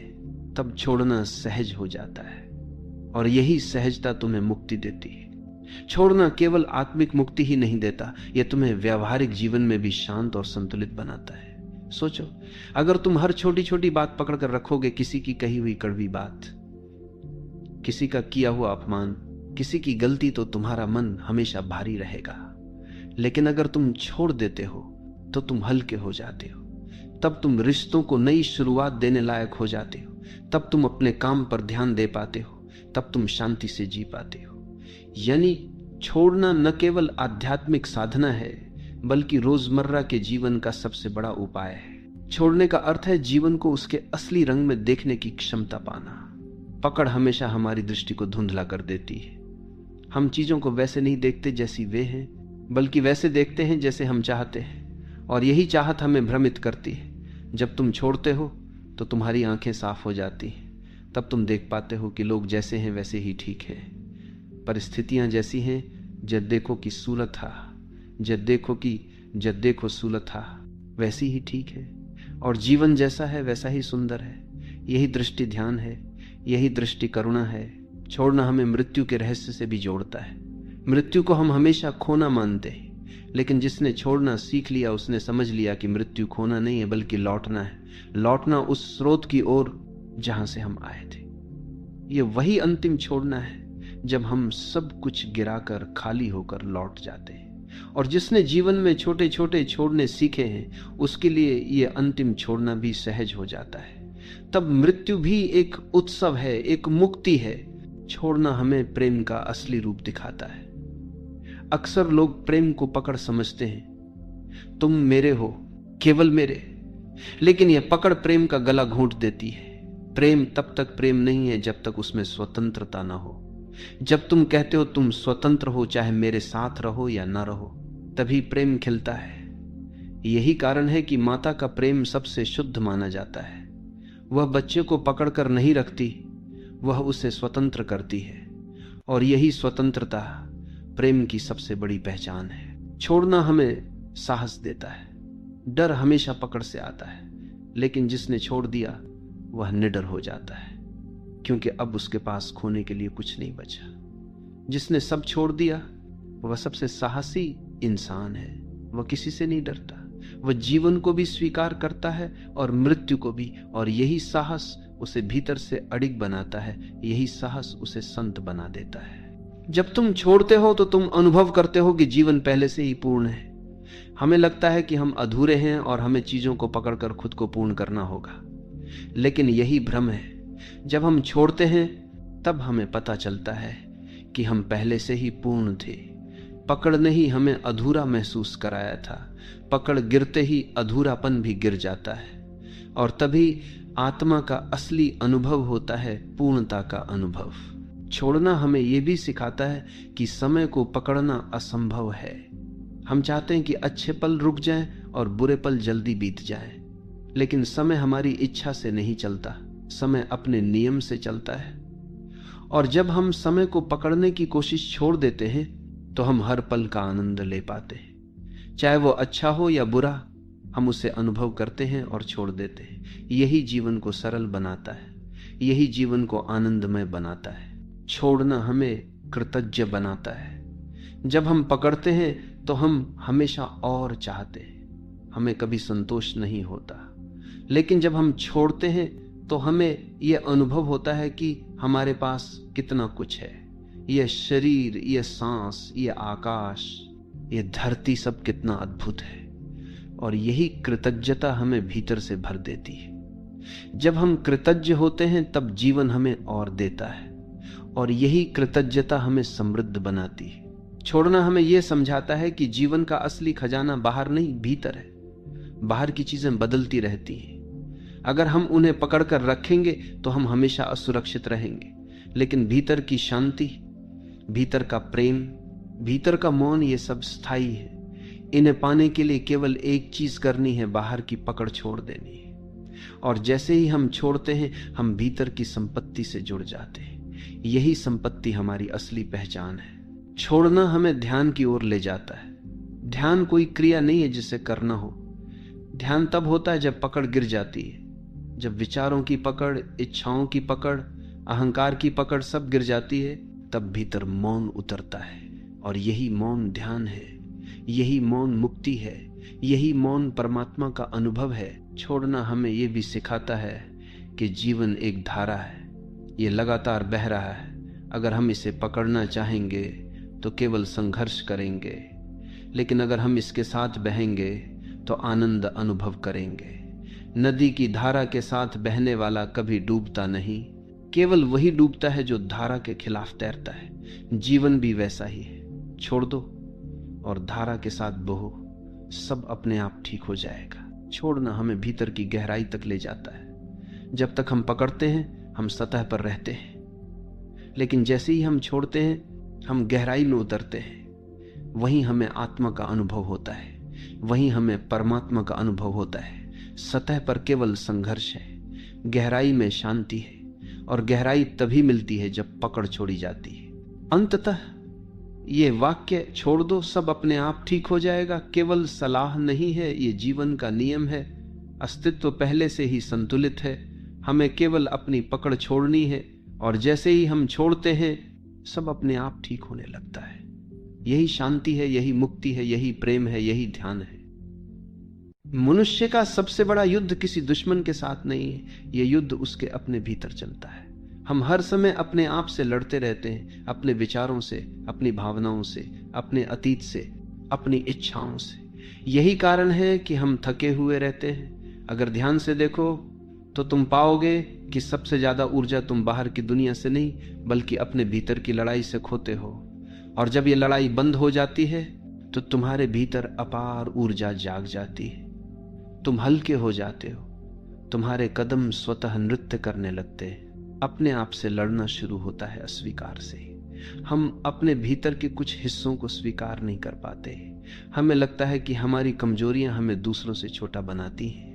तब छोड़ना सहज हो जाता है, और यही सहजता तुम्हें मुक्ति देती है। छोड़ना केवल आत्मिक मुक्ति ही नहीं देता, यह तुम्हें व्यावहारिक जीवन में भी शांत और संतुलित बनाता है। सोचो, अगर तुम हर छोटी छोटी बात पकड़ कर रखोगे, किसी की कही हुई कड़वी बात, किसी का किया हुआ अपमान, किसी की गलती, तो तुम्हारा मन हमेशा भारी रहेगा। लेकिन अगर तुम छोड़ देते हो तो तुम हल्के हो जाते हो। तब तुम रिश्तों को नई शुरुआत देने लायक हो जाते हो। तब तुम अपने काम पर ध्यान दे पाते हो। तब तुम शांति से जी पाते हो। यानी छोड़ना न केवल आध्यात्मिक साधना है बल्कि रोजमर्रा के जीवन का सबसे बड़ा उपाय है। छोड़ने का अर्थ है जीवन को उसके असली रंग में देखने की क्षमता पाना। पकड़ हमेशा हमारी दृष्टि को धुंधला कर देती है। हम चीजों को वैसे नहीं देखते जैसी वे हैं, बल्कि वैसे देखते हैं जैसे हम चाहते हैं, और यही चाहत हमें भ्रमित करती है। जब तुम छोड़ते हो तो तुम्हारी आंखें साफ हो जाती हैं। तब तुम देख पाते हो कि लोग जैसे हैं वैसे ही ठीक है, परिस्थितियां जैसी हैं, जब देखो कि सूरत था, जब देखो सूरत था, वैसी ही ठीक है, और जीवन जैसा है वैसा ही सुंदर है। यही दृष्टि ध्यान है, यही दृष्टि करुणा है। छोड़ना हमें मृत्यु के रहस्य से भी जोड़ता है। मृत्यु को हम हमेशा खोना मानते हैं, लेकिन जिसने छोड़ना सीख लिया उसने समझ लिया कि मृत्यु खोना नहीं है बल्कि लौटना है। लौटना उस स्रोत की ओर जहां से हम आए थे। ये वही अंतिम छोड़ना है जब हम सब कुछ गिराकर खाली होकर लौट जाते हैं। और जिसने जीवन में छोटे छोटे छोड़ने सीखे हैं उसके लिए ये अंतिम छोड़ना भी सहज हो जाता है। तब मृत्यु भी एक उत्सव है, एक मुक्ति है। छोड़ना हमें प्रेम का असली रूप दिखाता है। अक्सर लोग प्रेम को पकड़ समझते हैं, तुम मेरे हो, केवल मेरे, लेकिन यह पकड़ प्रेम का गला घोंट देती है। प्रेम तब तक प्रेम नहीं है जब तक उसमें स्वतंत्रता ना हो। जब तुम कहते हो तुम स्वतंत्र हो, चाहे मेरे साथ रहो या ना रहो, तभी प्रेम खिलता है। यही कारण है कि माता का प्रेम सबसे शुद्ध माना जाता है। वह बच्चे को पकड़कर नहीं रखती, वह उसे स्वतंत्र करती है, और यही स्वतंत्रता प्रेम की सबसे बड़ी पहचान है। छोड़ना हमें साहस देता है। डर हमेशा पकड़ से आता है, लेकिन जिसने छोड़ दिया वह निडर हो जाता है, क्योंकि अब उसके पास खोने के लिए कुछ नहीं बचा। जिसने सब छोड़ दिया वह सबसे साहसी इंसान है। वह किसी से नहीं डरता, वह जीवन को भी स्वीकार करता है और मृत्यु को भी, और यही साहस उसे भीतर से अडिग बनाता है। यही साहस उसे संत बना देता है। जब तुम छोड़ते हो तो तुम अनुभव करते हो कि जीवन पहले से ही पूर्ण है। हमें लगता है कि हम अधूरे हैं और हमें चीजों को पकड़कर खुद को पूर्ण करना होगा, लेकिन यही भ्रम है। जब हम छोड़ते हैं तब हमें पता चलता है कि हम पहले से ही पूर्ण थे। पकड़ ने ही हमें अधूरा महसूस कराया था। पकड़ गिरते ही अधूरापन भी गिर जाता है, और तभी आत्मा का असली अनुभव होता है, पूर्णता का अनुभव। छोड़ना हमें यह भी सिखाता है कि समय को पकड़ना असंभव है। हम चाहते हैं कि अच्छे पल रुक जाएं और बुरे पल जल्दी बीत जाएं, लेकिन समय हमारी इच्छा से नहीं चलता, समय अपने नियम से चलता है, और जब हम समय को पकड़ने की कोशिश छोड़ देते हैं तो हम हर पल का आनंद ले पाते हैं। चाहे वो अच्छा हो या बुरा, हम उसे अनुभव करते हैं और छोड़ देते हैं। यही जीवन को सरल बनाता है, यही जीवन को आनंदमय बनाता है। छोड़ना हमें कृतज्ञ बनाता है। जब हम पकड़ते हैं तो हम हमेशा और चाहते हैं, हमें कभी संतोष नहीं होता। लेकिन जब हम छोड़ते हैं तो हमें यह अनुभव होता है कि हमारे पास कितना कुछ है। यह शरीर, यह सांस, यह आकाश, यह धरती, सब कितना अद्भुत है। और यही कृतज्ञता हमें भीतर से भर देती है। जब हम कृतज्ञ होते हैं तब जीवन हमें और देता है, और यही कृतज्ञता हमें समृद्ध बनाती है। छोड़ना हमें यह समझाता है कि जीवन का असली खजाना बाहर नहीं, भीतर है। बाहर की चीजें बदलती रहती हैं। अगर हम उन्हें पकड़कर रखेंगे तो हम हमेशा असुरक्षित रहेंगे। लेकिन भीतर की शांति, भीतर का प्रेम, भीतर का मौन, ये सब स्थायी है। इन्हें पाने के लिए केवल एक चीज करनी है, बाहर की पकड़ छोड़ देनी है। और जैसे ही हम छोड़ते हैं, हम भीतर की संपत्ति से जुड़ जाते हैं। यही संपत्ति हमारी असली पहचान है। छोड़ना हमें ध्यान की ओर ले जाता है। ध्यान कोई क्रिया नहीं है जिसे करना हो। ध्यान तब होता है जब पकड़ गिर जाती है, जब विचारों की पकड़, इच्छाओं की पकड़, अहंकार की पकड़ सब गिर जाती है, तब भीतर मौन उतरता है। और यही मौन ध्यान है, यही मौन मुक्ति है, यही मौन परमात्मा का अनुभव है। छोड़ना हमें यह भी सिखाता है कि जीवन एक धारा है, ये लगातार बह रहा है। अगर हम इसे पकड़ना चाहेंगे तो केवल संघर्ष करेंगे, लेकिन अगर हम इसके साथ बहेंगे तो आनंद अनुभव करेंगे। नदी की धारा के साथ बहने वाला कभी डूबता नहीं, केवल वही डूबता है जो धारा के खिलाफ तैरता है। जीवन भी वैसा ही है। छोड़ दो और धारा के साथ बहो, सब अपने आप ठीक हो जाएगा। छोड़ना हमें भीतर की गहराई तक ले जाता है। जब तक हम पकड़ते हैं हम सतह पर रहते हैं, लेकिन जैसे ही हम छोड़ते हैं हम गहराई में उतरते हैं। वहीं हमें आत्मा का अनुभव होता है, वहीं हमें परमात्मा का अनुभव होता है। सतह पर केवल संघर्ष है, गहराई में शांति है। और गहराई तभी मिलती है जब पकड़ छोड़ी जाती है। अंततः ये वाक्य, छोड़ दो सब अपने आप ठीक हो जाएगा, केवल सलाह नहीं है, ये जीवन का नियम है। अस्तित्व पहले से ही संतुलित है, हमें केवल अपनी पकड़ छोड़नी है। और जैसे ही हम छोड़ते हैं सब अपने आप ठीक होने लगता है। यही शांति है, यही मुक्ति है, यही प्रेम है, यही ध्यान है। मनुष्य का सबसे बड़ा युद्ध किसी दुश्मन के साथ नहीं है, यह युद्ध उसके अपने भीतर चलता है। हम हर समय अपने आप से लड़ते रहते हैं, अपने विचारों से, अपनी भावनाओं से, अपने अतीत से, अपनी इच्छाओं से। यही कारण है कि हम थके हुए रहते हैं। अगर ध्यान से देखो तो तुम पाओगे कि सबसे ज्यादा ऊर्जा तुम बाहर की दुनिया से नहीं बल्कि अपने भीतर की लड़ाई से खोते हो। और जब ये लड़ाई बंद हो जाती है तो तुम्हारे भीतर अपार ऊर्जा जाग जाती है। तुम हल्के हो जाते हो, तुम्हारे कदम स्वतः नृत्य करने लगते हैं। अपने आप से लड़ना शुरू होता है अस्वीकार से। हम अपने भीतर के कुछ हिस्सों को स्वीकार नहीं कर पाते। हमें लगता है कि हमारी कमजोरियां हमें दूसरों से छोटा बनाती हैं।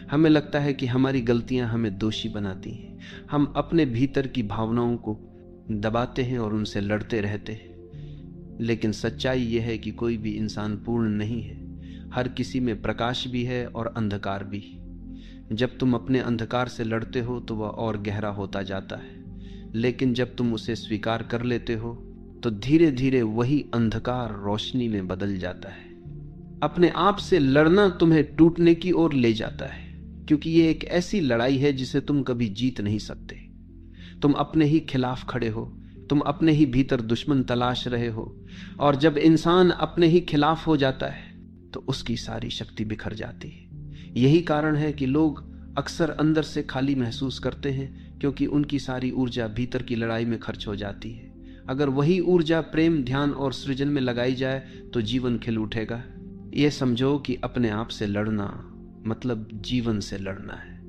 हमें लगता है कि हमारी गलतियां हमें दोषी बनाती हैं। हम अपने भीतर की भावनाओं को दबाते हैं और उनसे लड़ते रहते हैं। लेकिन सच्चाई यह है कि कोई भी इंसान पूर्ण नहीं है। हर किसी में प्रकाश भी है और अंधकार भी। जब तुम अपने अंधकार से लड़ते हो तो वह और गहरा होता जाता है, लेकिन जब तुम उसे स्वीकार कर लेते हो तो धीरे धीरे वही अंधकार रोशनी में बदल जाता है। अपने आप से लड़ना तुम्हें टूटने की ओर ले जाता है, क्योंकि ये एक ऐसी लड़ाई है जिसे तुम कभी जीत नहीं सकते। तुम अपने ही खिलाफ खड़े हो, तुम अपने ही भीतर दुश्मन तलाश रहे हो। और जब इंसान अपने ही खिलाफ हो जाता है तो उसकी सारी शक्ति बिखर जाती है। यही कारण है कि लोग अक्सर अंदर से खाली महसूस करते हैं, क्योंकि उनकी सारी ऊर्जा भीतर की लड़ाई में खर्च हो जाती है। अगर वही ऊर्जा प्रेम, ध्यान और सृजन में लगाई जाए तो जीवन खिल उठेगा। ये समझो कि अपने आप से लड़ना मतलब जीवन से लड़ना है,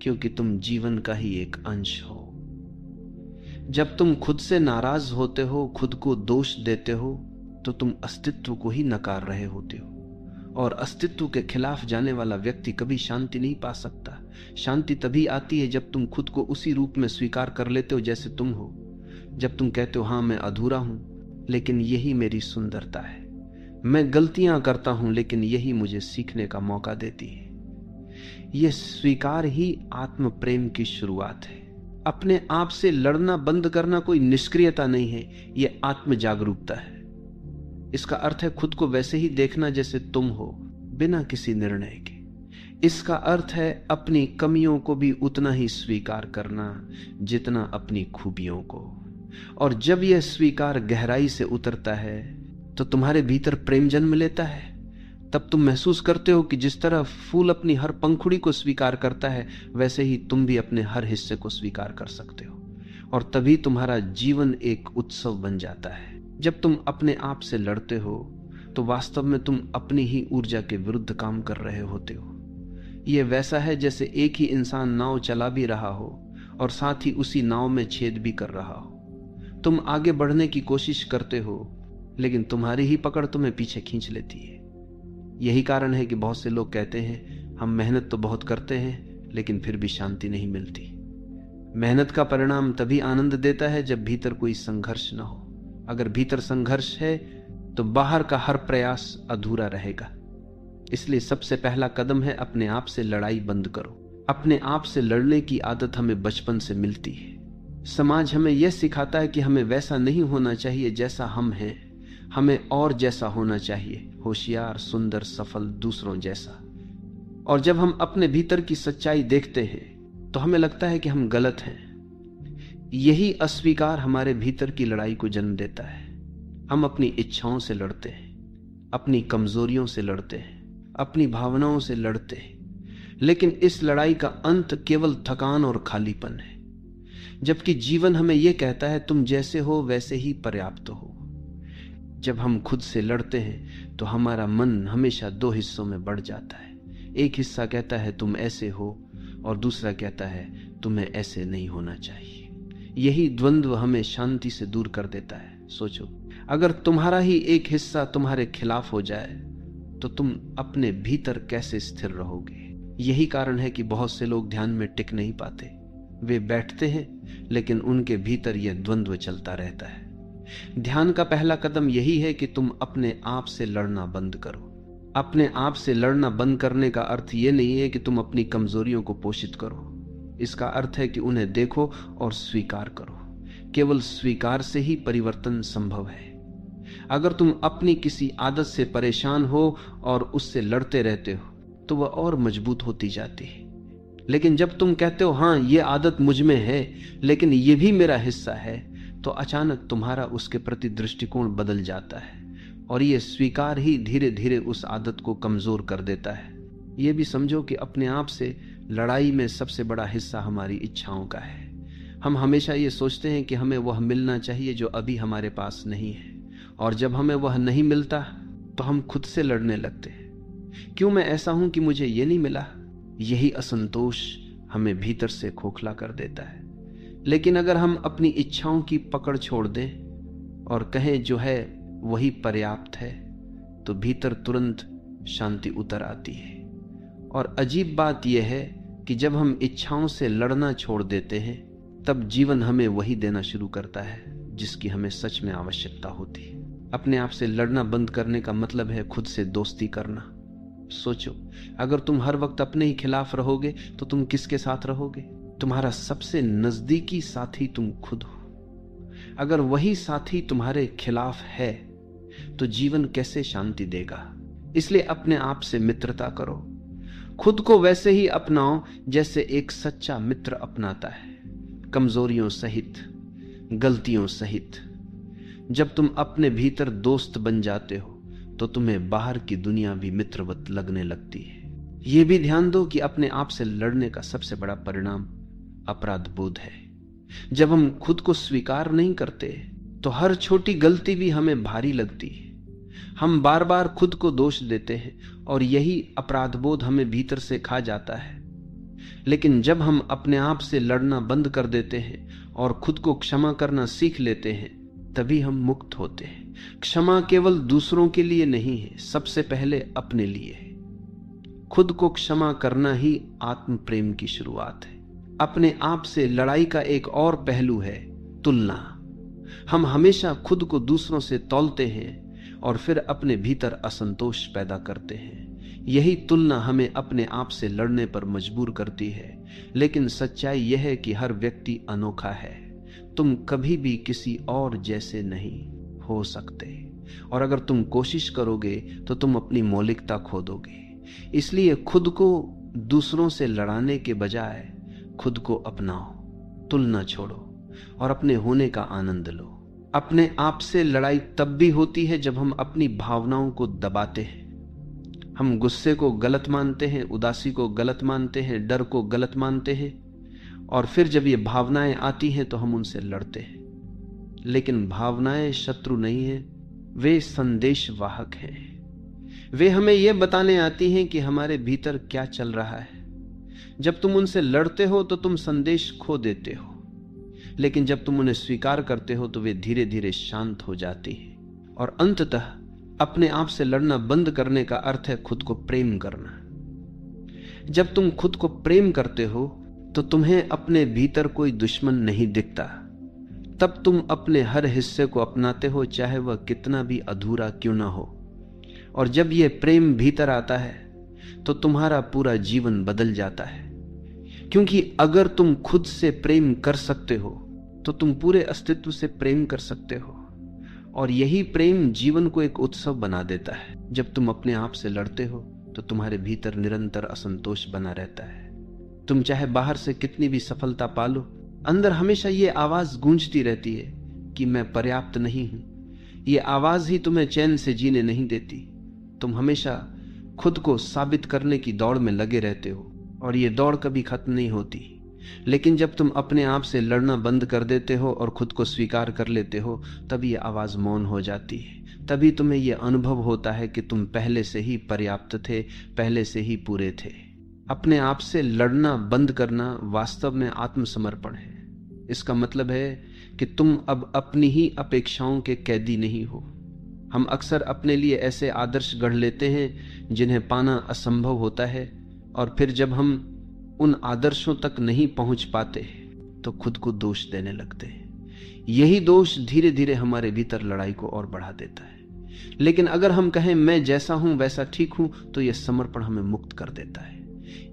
क्योंकि तुम जीवन का ही एक अंश हो। जब तुम खुद से नाराज होते हो, खुद को दोष देते हो, तो तुम अस्तित्व को ही नकार रहे होते हो। और अस्तित्व के खिलाफ जाने वाला व्यक्ति कभी शांति नहीं पा सकता। शांति तभी आती है जब तुम खुद को उसी रूप में स्वीकार कर लेते हो जैसे तुम हो। जब तुम कहते हो हाँ मैं अधूरा हूं, लेकिन यही मेरी सुंदरता है। मैं गलतियां करता हूं, लेकिन यही मुझे सीखने का मौका देती है। यह स्वीकार ही आत्म प्रेम की शुरुआत है। अपने आप से लड़ना बंद करना कोई निष्क्रियता नहीं है, यह आत्म जागरूकता है। इसका अर्थ है खुद को वैसे ही देखना जैसे तुम हो, बिना किसी निर्णय के। इसका अर्थ है अपनी कमियों को भी उतना ही स्वीकार करना जितना अपनी खूबियों को। और जब यह स्वीकार गहराई से उतरता है तो तुम्हारे भीतर प्रेम जन्म लेता है। तब तुम महसूस करते हो कि जिस तरह फूल अपनी हर पंखुड़ी को स्वीकार करता है, वैसे ही तुम भी अपने हर हिस्से को स्वीकार कर सकते हो। और तभी तुम्हारा जीवन एक उत्सव बन जाता है। जब तुम अपने आप से लड़ते हो तो वास्तव में तुम अपनी ही ऊर्जा के विरुद्ध काम कर रहे होते हो। यह वैसा है जैसे एक ही इंसान नाव चला भी रहा हो और साथ ही उसी नाव में छेद भी कर रहा हो। तुम आगे बढ़ने की कोशिश करते हो, लेकिन तुम्हारी ही पकड़ तुम्हें पीछे खींच लेती है। यही कारण है कि बहुत से लोग कहते हैं हम मेहनत तो बहुत करते हैं, लेकिन फिर भी शांति नहीं मिलती। मेहनत का परिणाम तभी आनंद देता है जब भीतर कोई संघर्ष न हो। अगर भीतर संघर्ष है तो बाहर का हर प्रयास अधूरा रहेगा। इसलिए सबसे पहला कदम है अपने आप से लड़ाई बंद करो। अपने आप से लड़ने की आदत हमें बचपन से मिलती है। समाज हमें यह सिखाता है कि हमें वैसा नहीं होना चाहिए जैसा हम हैं, हमें और जैसा होना चाहिए, होशियार, सुंदर, सफल, दूसरों जैसा। और जब हम अपने भीतर की सच्चाई देखते हैं तो हमें लगता है कि हम गलत हैं। यही अस्वीकार हमारे भीतर की लड़ाई को जन्म देता है। हम अपनी इच्छाओं से लड़ते हैं, अपनी कमजोरियों से लड़ते हैं, अपनी भावनाओं से लड़ते हैं। लेकिन इस लड़ाई का अंत केवल थकान और खालीपन है। जबकि जीवन हमें यह कहता है तुम जैसे हो वैसे ही पर्याप्त हो। जब हम खुद से लड़ते हैं तो हमारा मन हमेशा दो हिस्सों में बढ़ जाता है। एक हिस्सा कहता है तुम ऐसे हो, और दूसरा कहता है तुम्हें ऐसे नहीं होना चाहिए। यही द्वंद्व हमें शांति से दूर कर देता है। सोचो, अगर तुम्हारा ही एक हिस्सा तुम्हारे खिलाफ हो जाए तो तुम अपने भीतर कैसे स्थिर रहोगे? यही कारण है कि बहुत से लोग ध्यान में टिक नहीं पाते। वे बैठते हैं लेकिन उनके भीतर यह द्वंद्व चलता रहता है। ध्यान का पहला कदम यही है कि तुम अपने आप से लड़ना बंद करो। अपने आप से लड़ना बंद करने का अर्थ यह नहीं है कि तुम अपनी कमजोरियों को पोषित करो। इसका अर्थ है कि उन्हें देखो और स्वीकार करो। केवल स्वीकार से ही परिवर्तन संभव है। अगर तुम अपनी किसी आदत से परेशान हो और उससे लड़ते रहते हो तो वह और मजबूत होती जाती है। लेकिन जब तुम कहते हो हाँ ये आदत मुझ में है, लेकिन ये भी मेरा हिस्सा है, तो अचानक तुम्हारा उसके प्रति दृष्टिकोण बदल जाता है। और ये स्वीकार ही धीरे धीरे उस आदत को कमजोर कर देता है। ये भी समझो कि अपने आप से लड़ाई में सबसे बड़ा हिस्सा हमारी इच्छाओं का है। हम हमेशा ये सोचते हैं कि हमें वह मिलना चाहिए जो अभी हमारे पास नहीं है, और जब हमें वह नहीं मिलता तो हम खुद से लड़ने लगते हैं। क्यों मैं ऐसा हूं कि मुझे ये नहीं मिला? यही असंतोष हमें भीतर से खोखला कर देता है। लेकिन अगर हम अपनी इच्छाओं की पकड़ छोड़ दें और कहें जो है वही पर्याप्त है, तो भीतर तुरंत शांति उतर आती है। और अजीब बात यह है कि जब हम इच्छाओं से लड़ना छोड़ देते हैं तब जीवन हमें वही देना शुरू करता है जिसकी हमें सच में आवश्यकता होती है। अपने आप से लड़ना बंद करने का मतलब है खुद से दोस्ती करना। सोचो, अगर तुम हर वक्त अपने ही खिलाफ रहोगे तो तुम किसके साथ रहोगे? तुम्हारा सबसे नजदीकी साथी तुम खुद हो। अगर वही साथी तुम्हारे खिलाफ है तो जीवन कैसे शांति देगा? इसलिए अपने आप से मित्रता करो। खुद को वैसे ही अपनाओ जैसे एक सच्चा मित्र अपनाता है, कमजोरियों सहित, गलतियों सहित। जब तुम अपने भीतर दोस्त बन जाते हो तो तुम्हें बाहर की दुनिया भी मित्रवत लगने लगती है। यह भी ध्यान दो कि अपने आप से लड़ने का सबसे बड़ा परिणाम अपराध बोध है। जब हम खुद को स्वीकार नहीं करते तो हर छोटी गलती भी हमें भारी लगती है। हम बार बार खुद को दोष देते हैं और यही अपराध बोध हमें भीतर से खा जाता है। लेकिन जब हम अपने आप से लड़ना बंद कर देते हैं और खुद को क्षमा करना सीख लेते हैं, तभी हम मुक्त होते हैं। क्षमा केवल दूसरों के लिए नहीं है, सबसे पहले अपने लिए है। खुद को क्षमा करना ही आत्म प्रेम की शुरुआत है। अपने आप से लड़ाई का एक और पहलू है तुलना। हम हमेशा खुद को दूसरों से तौलते हैं और फिर अपने भीतर असंतोष पैदा करते हैं। यही तुलना हमें अपने आप से लड़ने पर मजबूर करती है। लेकिन सच्चाई यह है कि हर व्यक्ति अनोखा है। तुम कभी भी किसी और जैसे नहीं हो सकते, और अगर तुम कोशिश करोगे तो तुम अपनी मौलिकता खो दोगे। इसलिए खुद को दूसरों से लड़ाने के बजाय खुद को अपनाओ, तुलना छोड़ो और अपने होने का आनंद लो। अपने आप से लड़ाई तब भी होती है जब हम अपनी भावनाओं को दबाते हैं। हम गुस्से को गलत मानते हैं, उदासी को गलत मानते हैं, डर को गलत मानते हैं, और फिर जब ये भावनाएं आती हैं तो हम उनसे लड़ते हैं। लेकिन भावनाएं शत्रु नहीं है, वे संदेशवाहक हैं। वे हमें यह बताने आती हैं कि हमारे भीतर क्या चल रहा है। जब तुम उनसे लड़ते हो तो तुम संदेश खो देते हो, लेकिन जब तुम उन्हें स्वीकार करते हो तो वे धीरे धीरे शांत हो जाती हैं। और अंततः अपने आप से लड़ना बंद करने का अर्थ है खुद को प्रेम करना। जब तुम खुद को प्रेम करते हो तो तुम्हें अपने भीतर कोई दुश्मन नहीं दिखता। तब तुम अपने हर हिस्से को अपनाते हो, चाहे वह कितना भी अधूरा क्यों ना हो। और जब यह प्रेम भीतर आता है तो तुम्हारा पूरा जीवन बदल जाता है। क्योंकि अगर तुम खुद से प्रेम कर सकते हो तो तुम पूरे अस्तित्व से प्रेम कर सकते हो। और यही प्रेम जीवन को एक उत्सव बना देता है। जब तुम अपने आप से लड़ते हो तो तुम्हारे भीतर निरंतर असंतोष बना रहता है। तुम चाहे बाहर से कितनी भी सफलता पालो, अंदर हमेशा ये आवाज गूंजती रहती है कि मैं पर्याप्त नहीं हूं। ये आवाज ही तुम्हें चैन से जीने नहीं देती। तुम हमेशा खुद को साबित करने की दौड़ में लगे रहते हो और ये दौड़ कभी खत्म नहीं होती। लेकिन जब तुम अपने आप से लड़ना बंद कर देते हो और खुद को स्वीकार कर लेते हो, तब ये आवाज मौन हो जाती है। तभी तुम्हें यह अनुभव होता है कि तुम पहले से ही पर्याप्त थे, पहले से ही पूरे थे। अपने आप से लड़ना बंद करना वास्तव में आत्मसमर्पण है। इसका मतलब है कि तुम अब अपनी ही अपेक्षाओं के कैदी नहीं हो। हम अक्सर अपने लिए ऐसे आदर्श गढ़ लेते हैं जिन्हें पाना असंभव होता है, और फिर जब हम उन आदर्शों तक नहीं पहुंच पाते तो खुद को दोष देने लगते हैं। यही दोष धीरे धीरे हमारे भीतर लड़ाई को और बढ़ा देता है। लेकिन अगर हम कहें मैं जैसा हूं वैसा ठीक हूं, तो यह समर्पण हमें मुक्त कर देता है।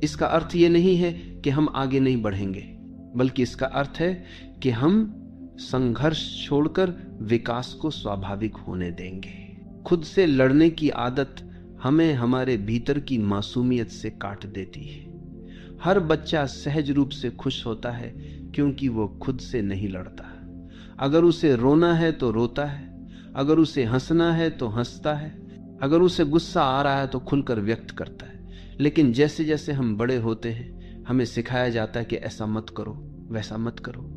इसका अर्थ यह नहीं है कि हम आगे नहीं बढ़ेंगे, बल्कि इसका अर्थ है कि हम संघर्ष छोड़कर विकास को स्वाभाविक होने देंगे। खुद से लड़ने की आदत हमें हमारे भीतर की मासूमियत से काट देती है। हर बच्चा सहज रूप से खुश होता है क्योंकि वो खुद से नहीं लड़ता। अगर उसे रोना है तो रोता है, अगर उसे हंसना है तो हंसता है, अगर उसे गुस्सा आ रहा है तो खुलकर व्यक्त करता है। लेकिन जैसे जैसे हम बड़े होते हैं हमें सिखाया जाता है कि ऐसा मत करो, वैसा मत करो।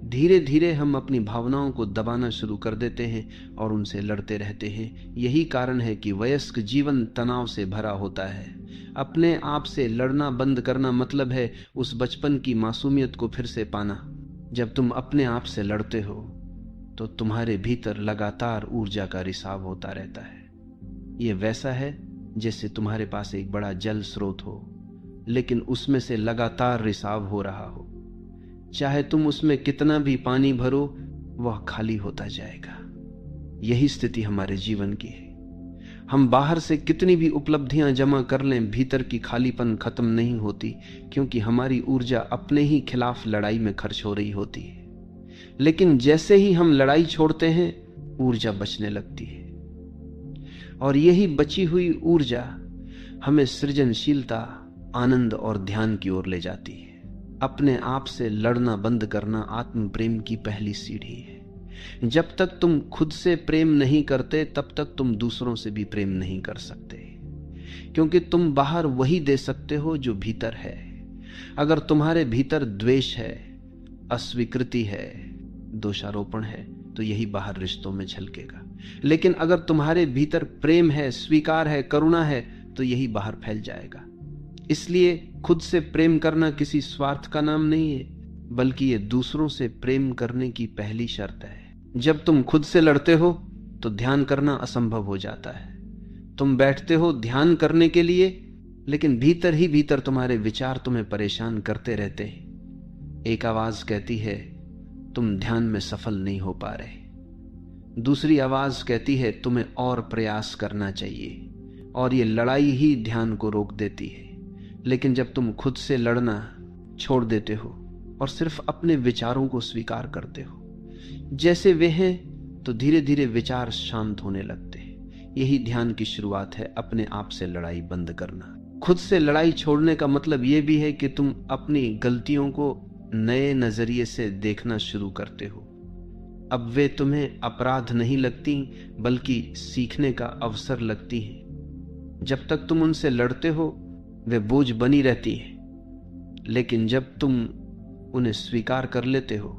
धीरे धीरे हम अपनी भावनाओं को दबाना शुरू कर देते हैं और उनसे लड़ते रहते हैं। यही कारण है कि वयस्क जीवन तनाव से भरा होता है। अपने आप से लड़ना बंद करना मतलब है उस बचपन की मासूमियत को फिर से पाना। जब तुम अपने आप से लड़ते हो तो तुम्हारे भीतर लगातार ऊर्जा का रिसाव होता रहता है। यह वैसा है जैसे तुम्हारे पास एक बड़ा जल स्रोत हो, लेकिन उसमें से लगातार रिसाव हो रहा हो। चाहे तुम उसमें कितना भी पानी भरो, वह खाली होता जाएगा। यही स्थिति हमारे जीवन की है। हम बाहर से कितनी भी उपलब्धियां जमा कर लें, भीतर की खालीपन खत्म नहीं होती, क्योंकि हमारी ऊर्जा अपने ही खिलाफ लड़ाई में खर्च हो रही होती है। लेकिन जैसे ही हम लड़ाई छोड़ते हैं, ऊर्जा बचने लगती है, और यही बची हुई ऊर्जा हमें सृजनशीलता, आनंद और ध्यान की ओर ले जाती है। अपने आप से लड़ना बंद करना आत्म प्रेम की पहली सीढ़ी है। जब तक तुम खुद से प्रेम नहीं करते, तब तक तुम दूसरों से भी प्रेम नहीं कर सकते, क्योंकि तुम बाहर वही दे सकते हो जो भीतर है। अगर तुम्हारे भीतर द्वेष है, अस्वीकृति है, दोषारोपण है, तो यही बाहर रिश्तों में झलकेगा। लेकिन अगर तुम्हारे भीतर प्रेम है, स्वीकार है, करुणा है, तो यही बाहर फैल जाएगा। इसलिए खुद से प्रेम करना किसी स्वार्थ का नाम नहीं है, बल्कि ये दूसरों से प्रेम करने की पहली शर्त है। जब तुम खुद से लड़ते हो तो ध्यान करना असंभव हो जाता है। तुम बैठते हो ध्यान करने के लिए, लेकिन भीतर ही भीतर तुम्हारे विचार तुम्हें परेशान करते रहते हैं। एक आवाज कहती है तुम ध्यान में सफल नहीं हो पा रहे, दूसरी आवाज कहती है तुम्हें और प्रयास करना चाहिए, और ये लड़ाई ही ध्यान को रोक देती है। लेकिन जब तुम खुद से लड़ना छोड़ देते हो और सिर्फ अपने विचारों को स्वीकार करते हो जैसे वे हैं, तो धीरे धीरे विचार शांत होने लगते हैं। यही ध्यान की शुरुआत है, अपने आप से लड़ाई बंद करना। खुद से लड़ाई छोड़ने का मतलब यह भी है कि तुम अपनी गलतियों को नए नजरिए से देखना शुरू करते हो। अब वे तुम्हें अपराध नहीं लगती, बल्कि सीखने का अवसर लगती हैं। जब तक तुम उनसे लड़ते हो वे बोझ बनी रहती हैं, लेकिन जब तुम उन्हें स्वीकार कर लेते हो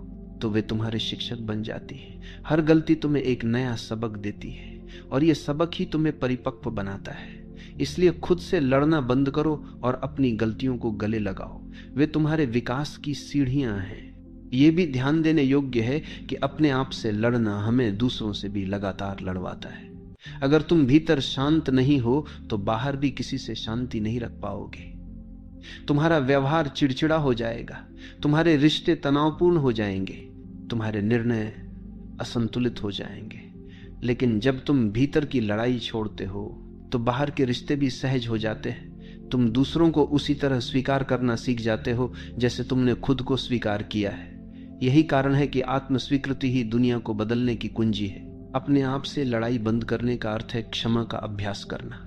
तो वे तुम्हारे शिक्षक बन जाती हैं। हर गलती तुम्हें एक नया सबक देती है, और यह सबक ही तुम्हें परिपक्व बनाता है। इसलिए खुद से लड़ना बंद करो और अपनी गलतियों को गले लगाओ। वे तुम्हारे विकास की सीढ़ियां हैं। यह भी ध्यान देने योग्य है कि अपने आप से लड़ना हमें दूसरों से भी लगातार लड़वाता है। अगर तुम भीतर शांत नहीं हो तो बाहर भी किसी से शांति नहीं रख पाओगे। तुम्हारा व्यवहार चिड़चिड़ा हो जाएगा, तुम्हारे रिश्ते तनावपूर्ण हो जाएंगे, तुम्हारे निर्णय असंतुलित हो जाएंगे। लेकिन जब तुम भीतर की लड़ाई छोड़ते हो तो बाहर के रिश्ते भी सहज हो जाते हैं। तुम दूसरों को उसी तरह स्वीकार करना सीख जाते हो जैसे तुमने खुद को स्वीकार किया है। यही कारण है कि आत्मस्वीकृति ही दुनिया को बदलने की कुंजी है। अपने आप से लड़ाई बंद करने का अर्थ है क्षमा का अभ्यास करना।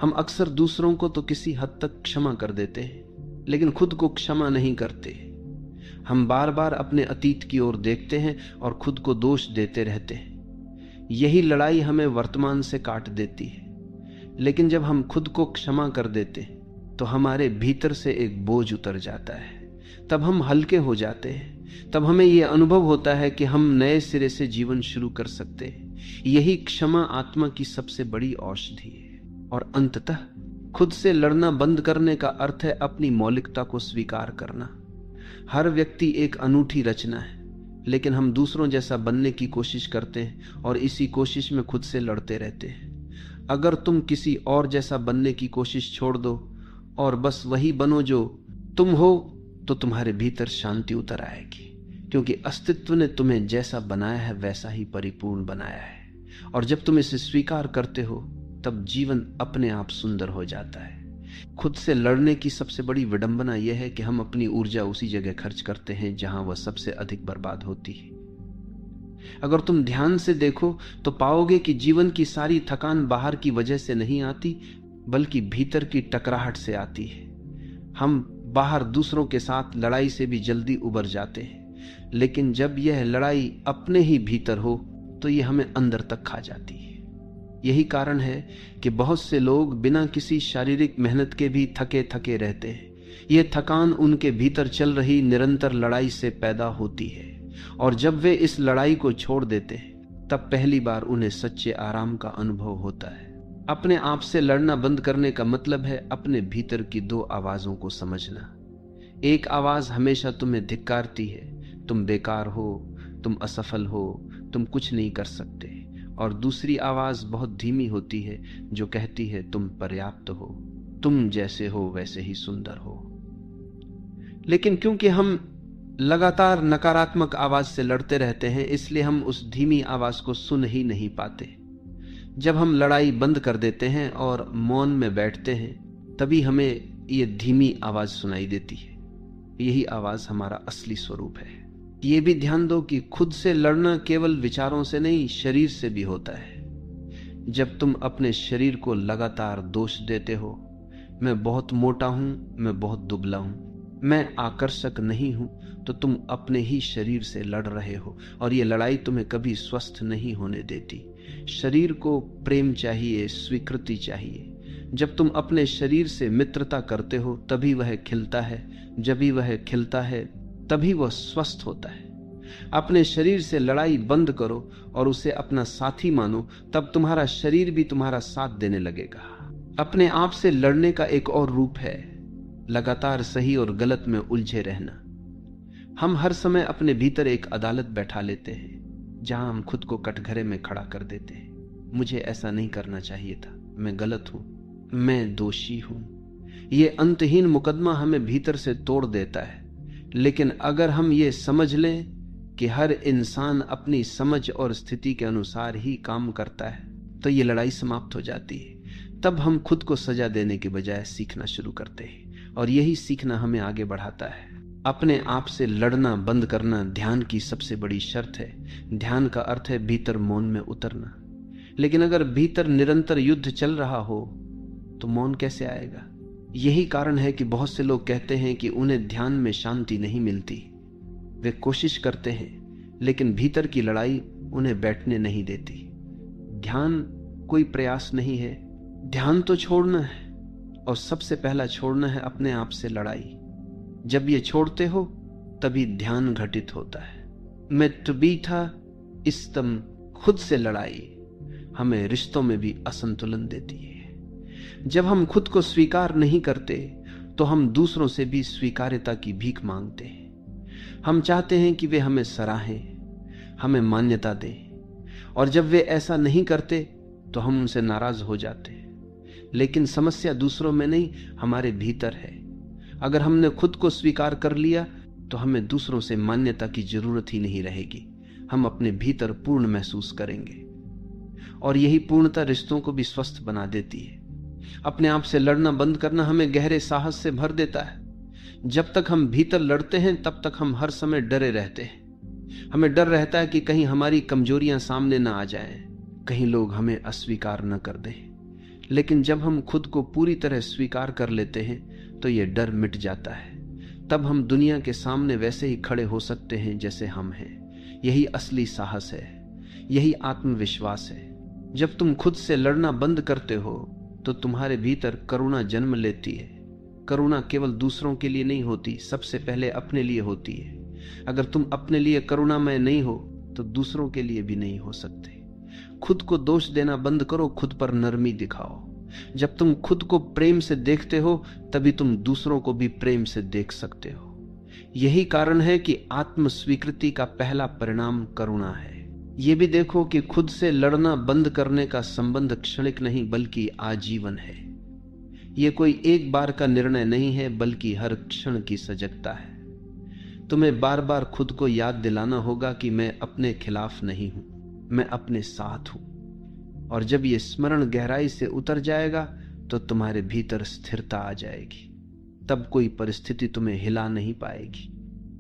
हम अक्सर दूसरों को तो किसी हद तक क्षमा कर देते हैं, लेकिन खुद को क्षमा नहीं करते। हम बार बार अपने अतीत की ओर देखते हैं और खुद को दोष देते रहते हैं। यही लड़ाई हमें वर्तमान से काट देती है। लेकिन जब हम खुद को क्षमा कर देते हैं तो हमारे भीतर से एक बोझ उतर जाता है। तब हम हल्के हो जाते हैं। तब हमें यह अनुभव होता है कि हम नए सिरे से जीवन शुरू कर सकते हैं। यही क्षमा आत्मा की सबसे बड़ी औषधि है। और अंततः खुद से लड़ना बंद करने का अर्थ है अपनी मौलिकता को स्वीकार करना। हर व्यक्ति एक अनूठी रचना है, लेकिन हम दूसरों जैसा बनने की कोशिश करते हैं और इसी कोशिश में खुद से लड़ते रहते हैं। अगर तुम किसी और जैसा बनने की कोशिश छोड़ दो और बस वही बनो जो तुम हो, तो तुम्हारे भीतर शांति उतर आएगी, क्योंकि अस्तित्व ने तुम्हें जैसा बनाया है वैसा ही परिपूर्ण बनाया है। और जब तुम इसे स्वीकार करते हो तब जीवन अपने आप सुंदर हो जाता है। खुद से लड़ने की सबसे बड़ी विडंबना यह है कि हम अपनी ऊर्जा उसी जगह खर्च करते हैं जहां वह सबसे अधिक बर्बाद होती है। अगर तुम ध्यान से देखो तो पाओगे कि जीवन की सारी थकान बाहर की वजह से नहीं आती, बल्कि भीतर की टकराहट से आती है। हम बाहर दूसरों के साथ लड़ाई से भी जल्दी उबर जाते हैं, लेकिन जब यह लड़ाई अपने ही भीतर हो तो यह हमें अंदर तक खा जाती है। यही कारण है कि बहुत से लोग बिना किसी शारीरिक मेहनत के भी थके थके रहते हैं। यह थकान उनके भीतर चल रही निरंतर लड़ाई से पैदा होती है, और जब वे इस लड़ाई को छोड़ देते हैं तब पहली बार उन्हें सच्चे आराम का अनुभव होता है। अपने आप से लड़ना बंद करने का मतलब है अपने भीतर की दो आवाजों को समझना। एक आवाज हमेशा तुम्हें धिक्कारती है, तुम बेकार हो, तुम असफल हो, तुम कुछ नहीं कर सकते। और दूसरी आवाज बहुत धीमी होती है जो कहती है तुम पर्याप्त हो, तुम जैसे हो वैसे ही सुंदर हो। लेकिन क्योंकि हम लगातार नकारात्मक आवाज से लड़ते रहते हैं, इसलिए हम उस धीमी आवाज को सुन ही नहीं पाते। जब हम लड़ाई बंद कर देते हैं और मौन में बैठते हैं, तभी हमें ये धीमी आवाज सुनाई देती है। यही आवाज हमारा असली स्वरूप है। ये भी ध्यान दो कि खुद से लड़ना केवल विचारों से नहीं, शरीर से भी होता है। जब तुम अपने शरीर को लगातार दोष देते हो, मैं बहुत मोटा हूं, मैं बहुत दुबला हूं, मैं आकर्षक नहीं हूं, तो तुम अपने ही शरीर से लड़ रहे हो, और ये लड़ाई तुम्हें कभी स्वस्थ नहीं होने देती। शरीर को प्रेम चाहिए, स्वीकृति चाहिए। जब तुम अपने शरीर से मित्रता करते हो तभी वह खिलता है। जब भी वह खिलता है तभी वह स्वस्थ होता है। अपने शरीर से लड़ाई बंद करो और उसे अपना साथी मानो, तब तुम्हारा शरीर भी तुम्हारा साथ देने लगेगा। अपने आप से लड़ने का एक और रूप है लगातार सही और गलत में उलझे रहना। हम हर समय अपने भीतर एक अदालत बैठा लेते हैं जहां हम खुद को कटघरे में खड़ा कर देते हैं। मुझे ऐसा नहीं करना चाहिए था, मैं गलत हूं, मैं दोषी हूं। ये अंतहीन मुकदमा हमें भीतर से तोड़ देता है। लेकिन अगर हम ये समझ लें कि हर इंसान अपनी समझ और स्थिति के अनुसार ही काम करता है, तो ये लड़ाई समाप्त हो जाती है। तब हम खुद को सजा देने के बजाय सीखना शुरू करते हैं, और यही सीखना हमें आगे बढ़ाता है। अपने आप से लड़ना बंद करना ध्यान की सबसे बड़ी शर्त है। ध्यान का अर्थ है भीतर मौन में उतरना। लेकिन अगर भीतर निरंतर युद्ध चल रहा हो तो मौन कैसे आएगा? यही कारण है कि बहुत से लोग कहते हैं कि उन्हें ध्यान में शांति नहीं मिलती। वे कोशिश करते हैं, लेकिन भीतर की लड़ाई उन्हें बैठने नहीं देती। ध्यान कोई प्रयास नहीं है। ध्यान तो छोड़ना है, और सबसे पहला छोड़ना है अपने आप से लड़ाई। जब ये छोड़ते हो तभी ध्यान घटित होता है। मैं तुबीठा इस्तम, खुद से लड़ाई हमें रिश्तों में भी असंतुलन देती है। जब हम खुद को स्वीकार नहीं करते तो हम दूसरों से भी स्वीकार्यता की भीख मांगते हैं। हम चाहते हैं कि वे हमें सराहें, हमें मान्यता दें, और जब वे ऐसा नहीं करते तो हम उनसे नाराज हो जाते हैं। लेकिन समस्या दूसरों में नहीं, हमारे भीतर है। अगर हमने खुद को स्वीकार कर लिया तो हमें दूसरों से मान्यता की जरूरत ही नहीं रहेगी। हम अपने भीतर पूर्ण महसूस करेंगे, और यही पूर्णता रिश्तों को भी स्वस्थ बना देती है। अपने आप से लड़ना बंद करना हमें गहरे साहस से भर देता है। जब तक हम भीतर लड़ते हैं तब तक हम हर समय डरे रहते हैं। हमें डर रहता है कि कहीं हमारी कमजोरियां सामने ना आ जाएं, कहीं लोग हमें अस्वीकार न कर दें। लेकिन जब हम खुद को पूरी तरह स्वीकार कर लेते हैं तो यह डर मिट जाता है। तब हम दुनिया के सामने वैसे ही खड़े हो सकते हैं जैसे हम हैं। यही असली साहस है, यही आत्मविश्वास है। जब तुम खुद से लड़ना बंद करते हो तो तुम्हारे भीतर करुणा जन्म लेती है। करुणा केवल दूसरों के लिए नहीं होती, सबसे पहले अपने लिए होती है। अगर तुम अपने लिए करुणामय नहीं हो तो दूसरों के लिए भी नहीं हो सकते। खुद को दोष देना बंद करो, खुद पर नरमी दिखाओ। जब तुम खुद को प्रेम से देखते हो तभी तुम दूसरों को भी प्रेम से देख सकते हो। यही कारण है कि आत्म स्वीकृति का पहला परिणाम करुणा है। ये भी देखो कि खुद से लड़ना बंद करने का संबंध क्षणिक नहीं बल्कि आजीवन है। ये कोई एक बार का निर्णय नहीं है, बल्कि हर क्षण की सजगता है। तुम्हें बार बार खुद को याद दिलाना होगा कि मैं अपने खिलाफ नहीं हूं, मैं अपने साथ हूं। और जब ये स्मरण गहराई से उतर जाएगा तो तुम्हारे भीतर स्थिरता आ जाएगी। तब कोई परिस्थिति तुम्हें हिला नहीं पाएगी।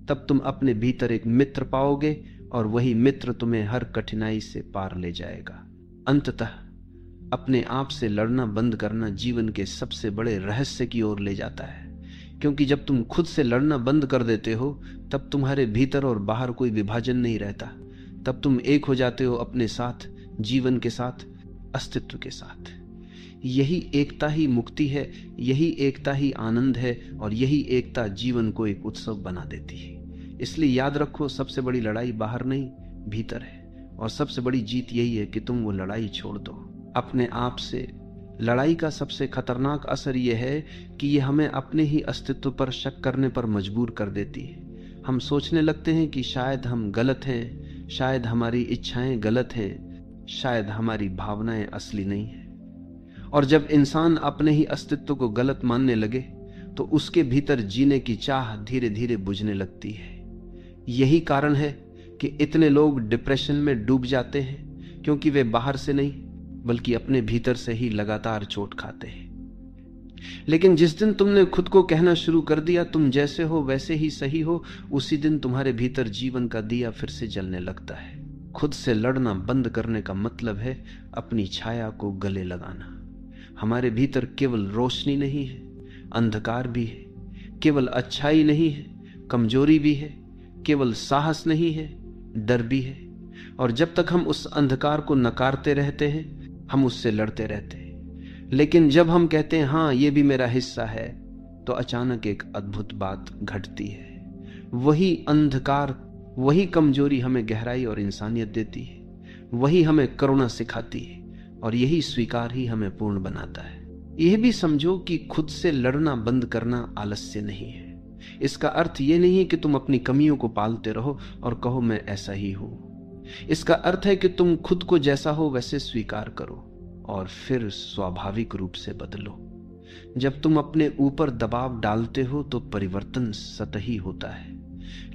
तब तुम अपने भीतर एक मित्र पाओगे, और वही मित्र तुम्हें हर कठिनाई से पार ले जाएगा। अंततः अपने आप से लड़ना बंद करना जीवन के सबसे बड़े रहस्य की ओर ले जाता है। क्योंकि जब तुम खुद से लड़ना बंद कर देते हो तब तुम्हारे भीतर और बाहर कोई विभाजन नहीं रहता। तब तुम एक हो जाते हो अपने साथ, जीवन के साथ, अस्तित्व के साथ। यही एकता ही मुक्ति है, यही एकता ही आनंद है, और यही एकता जीवन को एक उत्सव बना देती है। इसलिए याद रखो, सबसे बड़ी लड़ाई बाहर नहीं भीतर है, और सबसे बड़ी जीत यही है कि तुम वो लड़ाई छोड़ दो अपने आप से। लड़ाई का सबसे खतरनाक असर यह है कि यह हमें अपने ही अस्तित्व पर शक करने पर मजबूर कर देती है। हम सोचने लगते हैं कि शायद हम गलत हैं, शायद हमारी इच्छाएं गलत हैं, शायद हमारी भावनाएं असली नहीं हैं। और जब इंसान अपने ही अस्तित्व को गलत मानने लगे तो उसके भीतर जीने की चाह धीरे धीरे बुझने लगती है। यही कारण है कि इतने लोग डिप्रेशन में डूब जाते हैं, क्योंकि वे बाहर से नहीं बल्कि अपने भीतर से ही लगातार चोट खाते हैं। लेकिन जिस दिन तुमने खुद को कहना शुरू कर दिया तुम जैसे हो वैसे ही सही हो, उसी दिन तुम्हारे भीतर जीवन का दिया फिर से जलने लगता है। खुद से लड़ना बंद करने का मतलब है अपनी छाया को गले लगाना। हमारे भीतर केवल रोशनी नहीं है, अंधकार भी है। केवल अच्छाई नहीं है, कमजोरी भी है। केवल साहस नहीं है, डर भी है। और जब तक हम उस अंधकार को नकारते रहते हैं हम उससे लड़ते रहते हैं। लेकिन जब हम कहते हैं हाँ ये भी मेरा हिस्सा है, तो अचानक एक अद्भुत बात घटती है। वही अंधकार, वही कमजोरी हमें गहराई और इंसानियत देती है, वही हमें करुणा सिखाती है, और यही स्वीकार ही हमें पूर्ण बनाता है। यह भी समझो कि खुद से लड़ना बंद करना आलस्य नहीं है। इसका अर्थ ये नहीं है कि तुम अपनी कमियों को पालते रहो और कहो मैं ऐसा ही हूं। इसका अर्थ है कि तुम खुद को जैसा हो वैसे स्वीकार करो और फिर स्वाभाविक रूप से बदलो। जब तुम अपने ऊपर दबाव डालते हो तो परिवर्तन सतही होता है,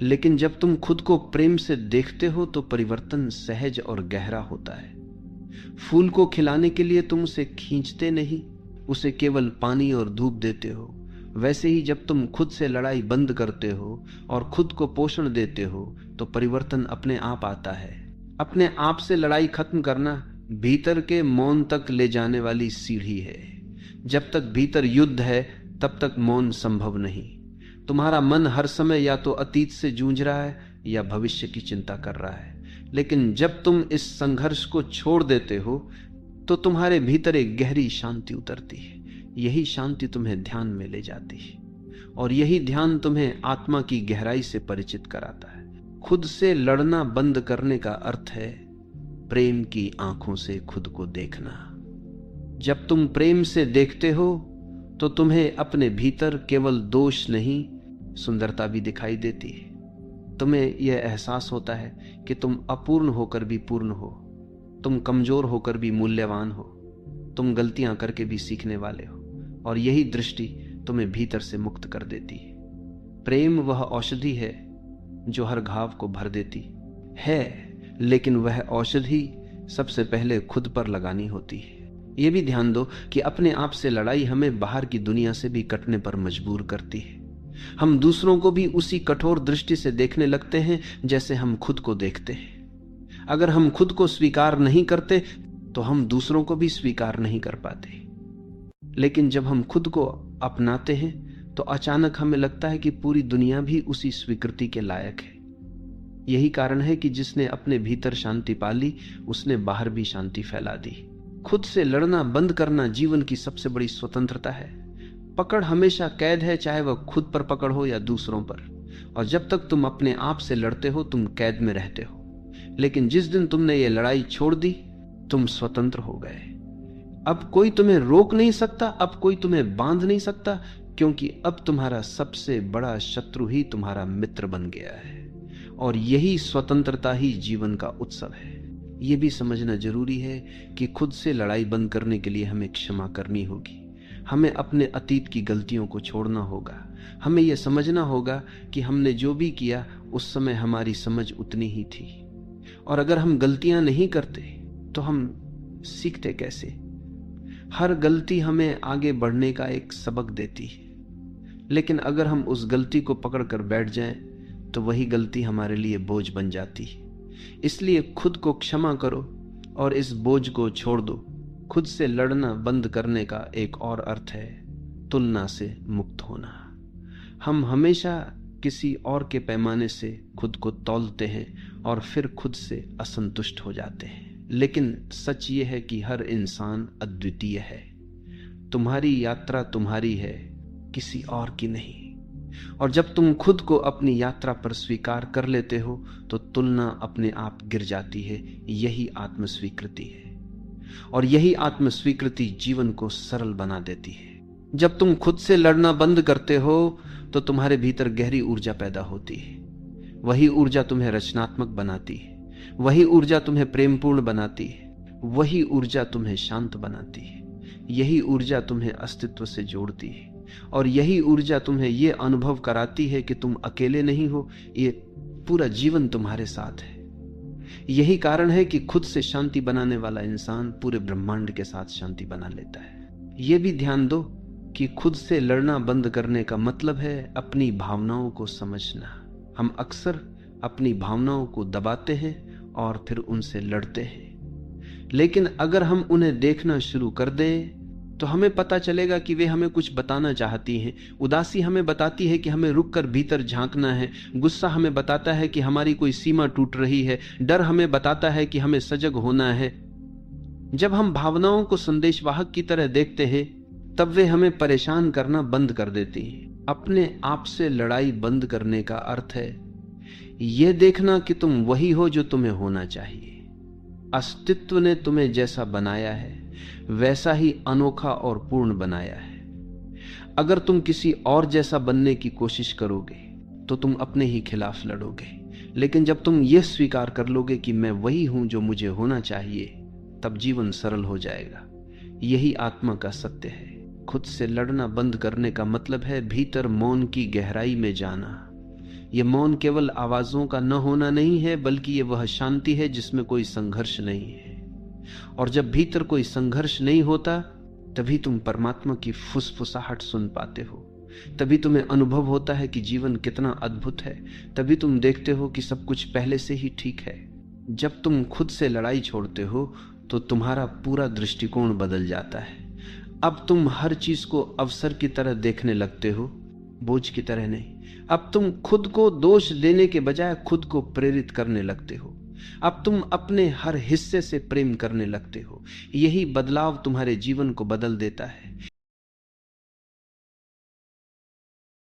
लेकिन जब तुम खुद को प्रेम से देखते हो तो परिवर्तन सहज और गहरा होता है। फूल को खिलाने के लिए तुम उसे खींचते नहीं, उसे केवल पानी और धूप देते हो। वैसे ही जब तुम खुद से लड़ाई बंद करते हो और खुद को पोषण देते हो तो परिवर्तन अपने आप आता है। अपने आप से लड़ाई खत्म करना भीतर के मौन तक ले जाने वाली सीढ़ी है। जब तक भीतर युद्ध है तब तक मौन संभव नहीं। तुम्हारा मन हर समय या तो अतीत से जूझ रहा है या भविष्य की चिंता कर रहा है, लेकिन जब तुम इस संघर्ष को छोड़ देते हो तो तुम्हारे भीतर एक गहरी शांति उतरती है। यही शांति तुम्हें ध्यान में ले जाती है और यही ध्यान तुम्हें आत्मा की गहराई से परिचित कराता है। खुद से लड़ना बंद करने का अर्थ है प्रेम की आंखों से खुद को देखना। जब तुम प्रेम से देखते हो तो तुम्हें अपने भीतर केवल दोष नहीं, सुंदरता भी दिखाई देती है। तुम्हें यह एहसास होता है कि तुम अपूर्ण होकर भी पूर्ण हो, तुम कमजोर होकर भी मूल्यवान हो, तुम गलतियां करके भी सीखने वाले हो, और यही दृष्टि तुम्हें भीतर से मुक्त कर देती है। प्रेम वह औषधि है जो हर घाव को भर देती है, लेकिन वह औषधि सबसे पहले खुद पर लगानी होती है। यह भी ध्यान दो कि अपने आप से लड़ाई हमें बाहर की दुनिया से भी कटने पर मजबूर करती है। हम दूसरों को भी उसी कठोर दृष्टि से देखने लगते हैं जैसे हम खुद को देखते हैं। अगर हम खुद को स्वीकार नहीं करते तो हम दूसरों को भी स्वीकार नहीं कर पाते, लेकिन जब हम खुद को अपनाते हैं तो अचानक हमें लगता है कि पूरी दुनिया भी उसी स्वीकृति के लायक है। यही कारण है कि जिसने अपने भीतर शांति पाली उसने बाहर भी शांति फैला दी। खुद से लड़ना बंद करना जीवन की सबसे बड़ी स्वतंत्रता है। पकड़ हमेशा कैद है, चाहे वह खुद पर पकड़ हो या दूसरों पर, और जब तक तुम अपने आप से लड़ते हो तुम कैद में रहते हो। लेकिन जिस दिन तुमने ये लड़ाई छोड़ दी तुम स्वतंत्र हो गए। अब कोई तुम्हें रोक नहीं सकता, अब कोई तुम्हें बांध नहीं सकता, क्योंकि अब तुम्हारा सबसे बड़ा शत्रु ही तुम्हारा मित्र बन गया है। और यही स्वतंत्रता ही जीवन का उत्सव है। यह भी समझना जरूरी है कि खुद से लड़ाई बंद करने के लिए हमें क्षमा करनी होगी। हमें अपने अतीत की गलतियों को छोड़ना होगा। हमें यह समझना होगा कि हमने जो भी किया उस समय हमारी समझ उतनी ही थी, और अगर हम गलतियां नहीं करते तो हम सीखते कैसे। हर गलती हमें आगे बढ़ने का एक सबक देती है, लेकिन अगर हम उस गलती को पकड़कर बैठ जाएं तो वही गलती हमारे लिए बोझ बन जाती है। इसलिए खुद को क्षमा करो और इस बोझ को छोड़ दो। खुद से लड़ना बंद करने का एक और अर्थ है तुलना से मुक्त होना। हम हमेशा किसी और के पैमाने से खुद को तौलते हैं और फिर खुद से असंतुष्ट हो जाते हैं। लेकिन सच ये है कि हर इंसान अद्वितीय है। तुम्हारी यात्रा तुम्हारी है, किसी और की नहीं। और जब तुम खुद को अपनी यात्रा पर स्वीकार कर लेते हो तो तुलना अपने आप गिर जाती है। यही आत्मस्वीकृति है, और यही आत्मस्वीकृति जीवन को सरल बना देती है। जब तुम खुद से लड़ना बंद करते हो तो तुम्हारे भीतर गहरी ऊर्जा पैदा होती है। वही ऊर्जा तुम्हें रचनात्मक बनाती है, वही ऊर्जा तुम्हें प्रेमपूर्ण बनाती है, वही ऊर्जा तुम्हें शांत बनाती है। यही ऊर्जा तुम्हें अस्तित्व से जोड़ती है, और यही ऊर्जा तुम्हें यह अनुभव कराती है कि तुम अकेले नहीं हो, ये पूरा जीवन तुम्हारे साथ है। यही कारण है कि खुद से शांति बनाने वाला इंसान पूरे ब्रह्मांड के साथ शांति बना लेता है। यह भी ध्यान दो कि खुद से लड़ना बंद करने का मतलब है अपनी भावनाओं को समझना। हम अक्सर अपनी भावनाओं को दबाते हैं और फिर उनसे लड़ते हैं, लेकिन अगर हम उन्हें देखना शुरू कर दें तो हमें पता चलेगा कि वे हमें कुछ बताना चाहती हैं। उदासी हमें बताती है कि हमें रुककर भीतर झांकना है। गुस्सा हमें बताता है कि हमारी कोई सीमा टूट रही है। डर हमें बताता है कि हमें सजग होना है। जब हम भावनाओं को संदेशवाहक की तरह देखते हैं तब वे हमें परेशान करना बंद कर देती हैं। अपने आप से लड़ाई बंद करने का अर्थ है यह देखना कि तुम वही हो जो तुम्हें होना चाहिए। अस्तित्व ने तुम्हें जैसा बनाया है वैसा ही अनोखा और पूर्ण बनाया है। अगर तुम किसी और जैसा बनने की कोशिश करोगे तो तुम अपने ही खिलाफ लड़ोगे, लेकिन जब तुम यह स्वीकार कर लोगे कि मैं वही हूं जो मुझे होना चाहिए, तब जीवन सरल हो जाएगा। यही आत्मा का सत्य है। खुद से लड़ना बंद करने का मतलब है भीतर मौन की गहराई में जाना। यह मौन केवल आवाजों का न होना नहीं है, बल्कि यह वह शांति है जिसमें कोई संघर्ष नहीं है। और जब भीतर कोई संघर्ष नहीं होता, तभी तुम परमात्मा की फुसफुसाहट सुन पाते हो। तभी तुम्हें अनुभव होता है कि जीवन कितना अद्भुत है। तभी तुम देखते हो कि सब कुछ पहले से ही ठीक है। जब तुम खुद से लड़ाई छोड़ते हो तो तुम्हारा पूरा दृष्टिकोण बदल जाता है। अब तुम हर चीज को अवसर की तरह देखने लगते हो, बोझ की तरह नहीं। अब तुम खुद को दोष देने के बजाय खुद को प्रेरित करने लगते हो। अब तुम अपने हर हिस्से से प्रेम करने लगते हो। यही बदलाव तुम्हारे जीवन को बदल देता है।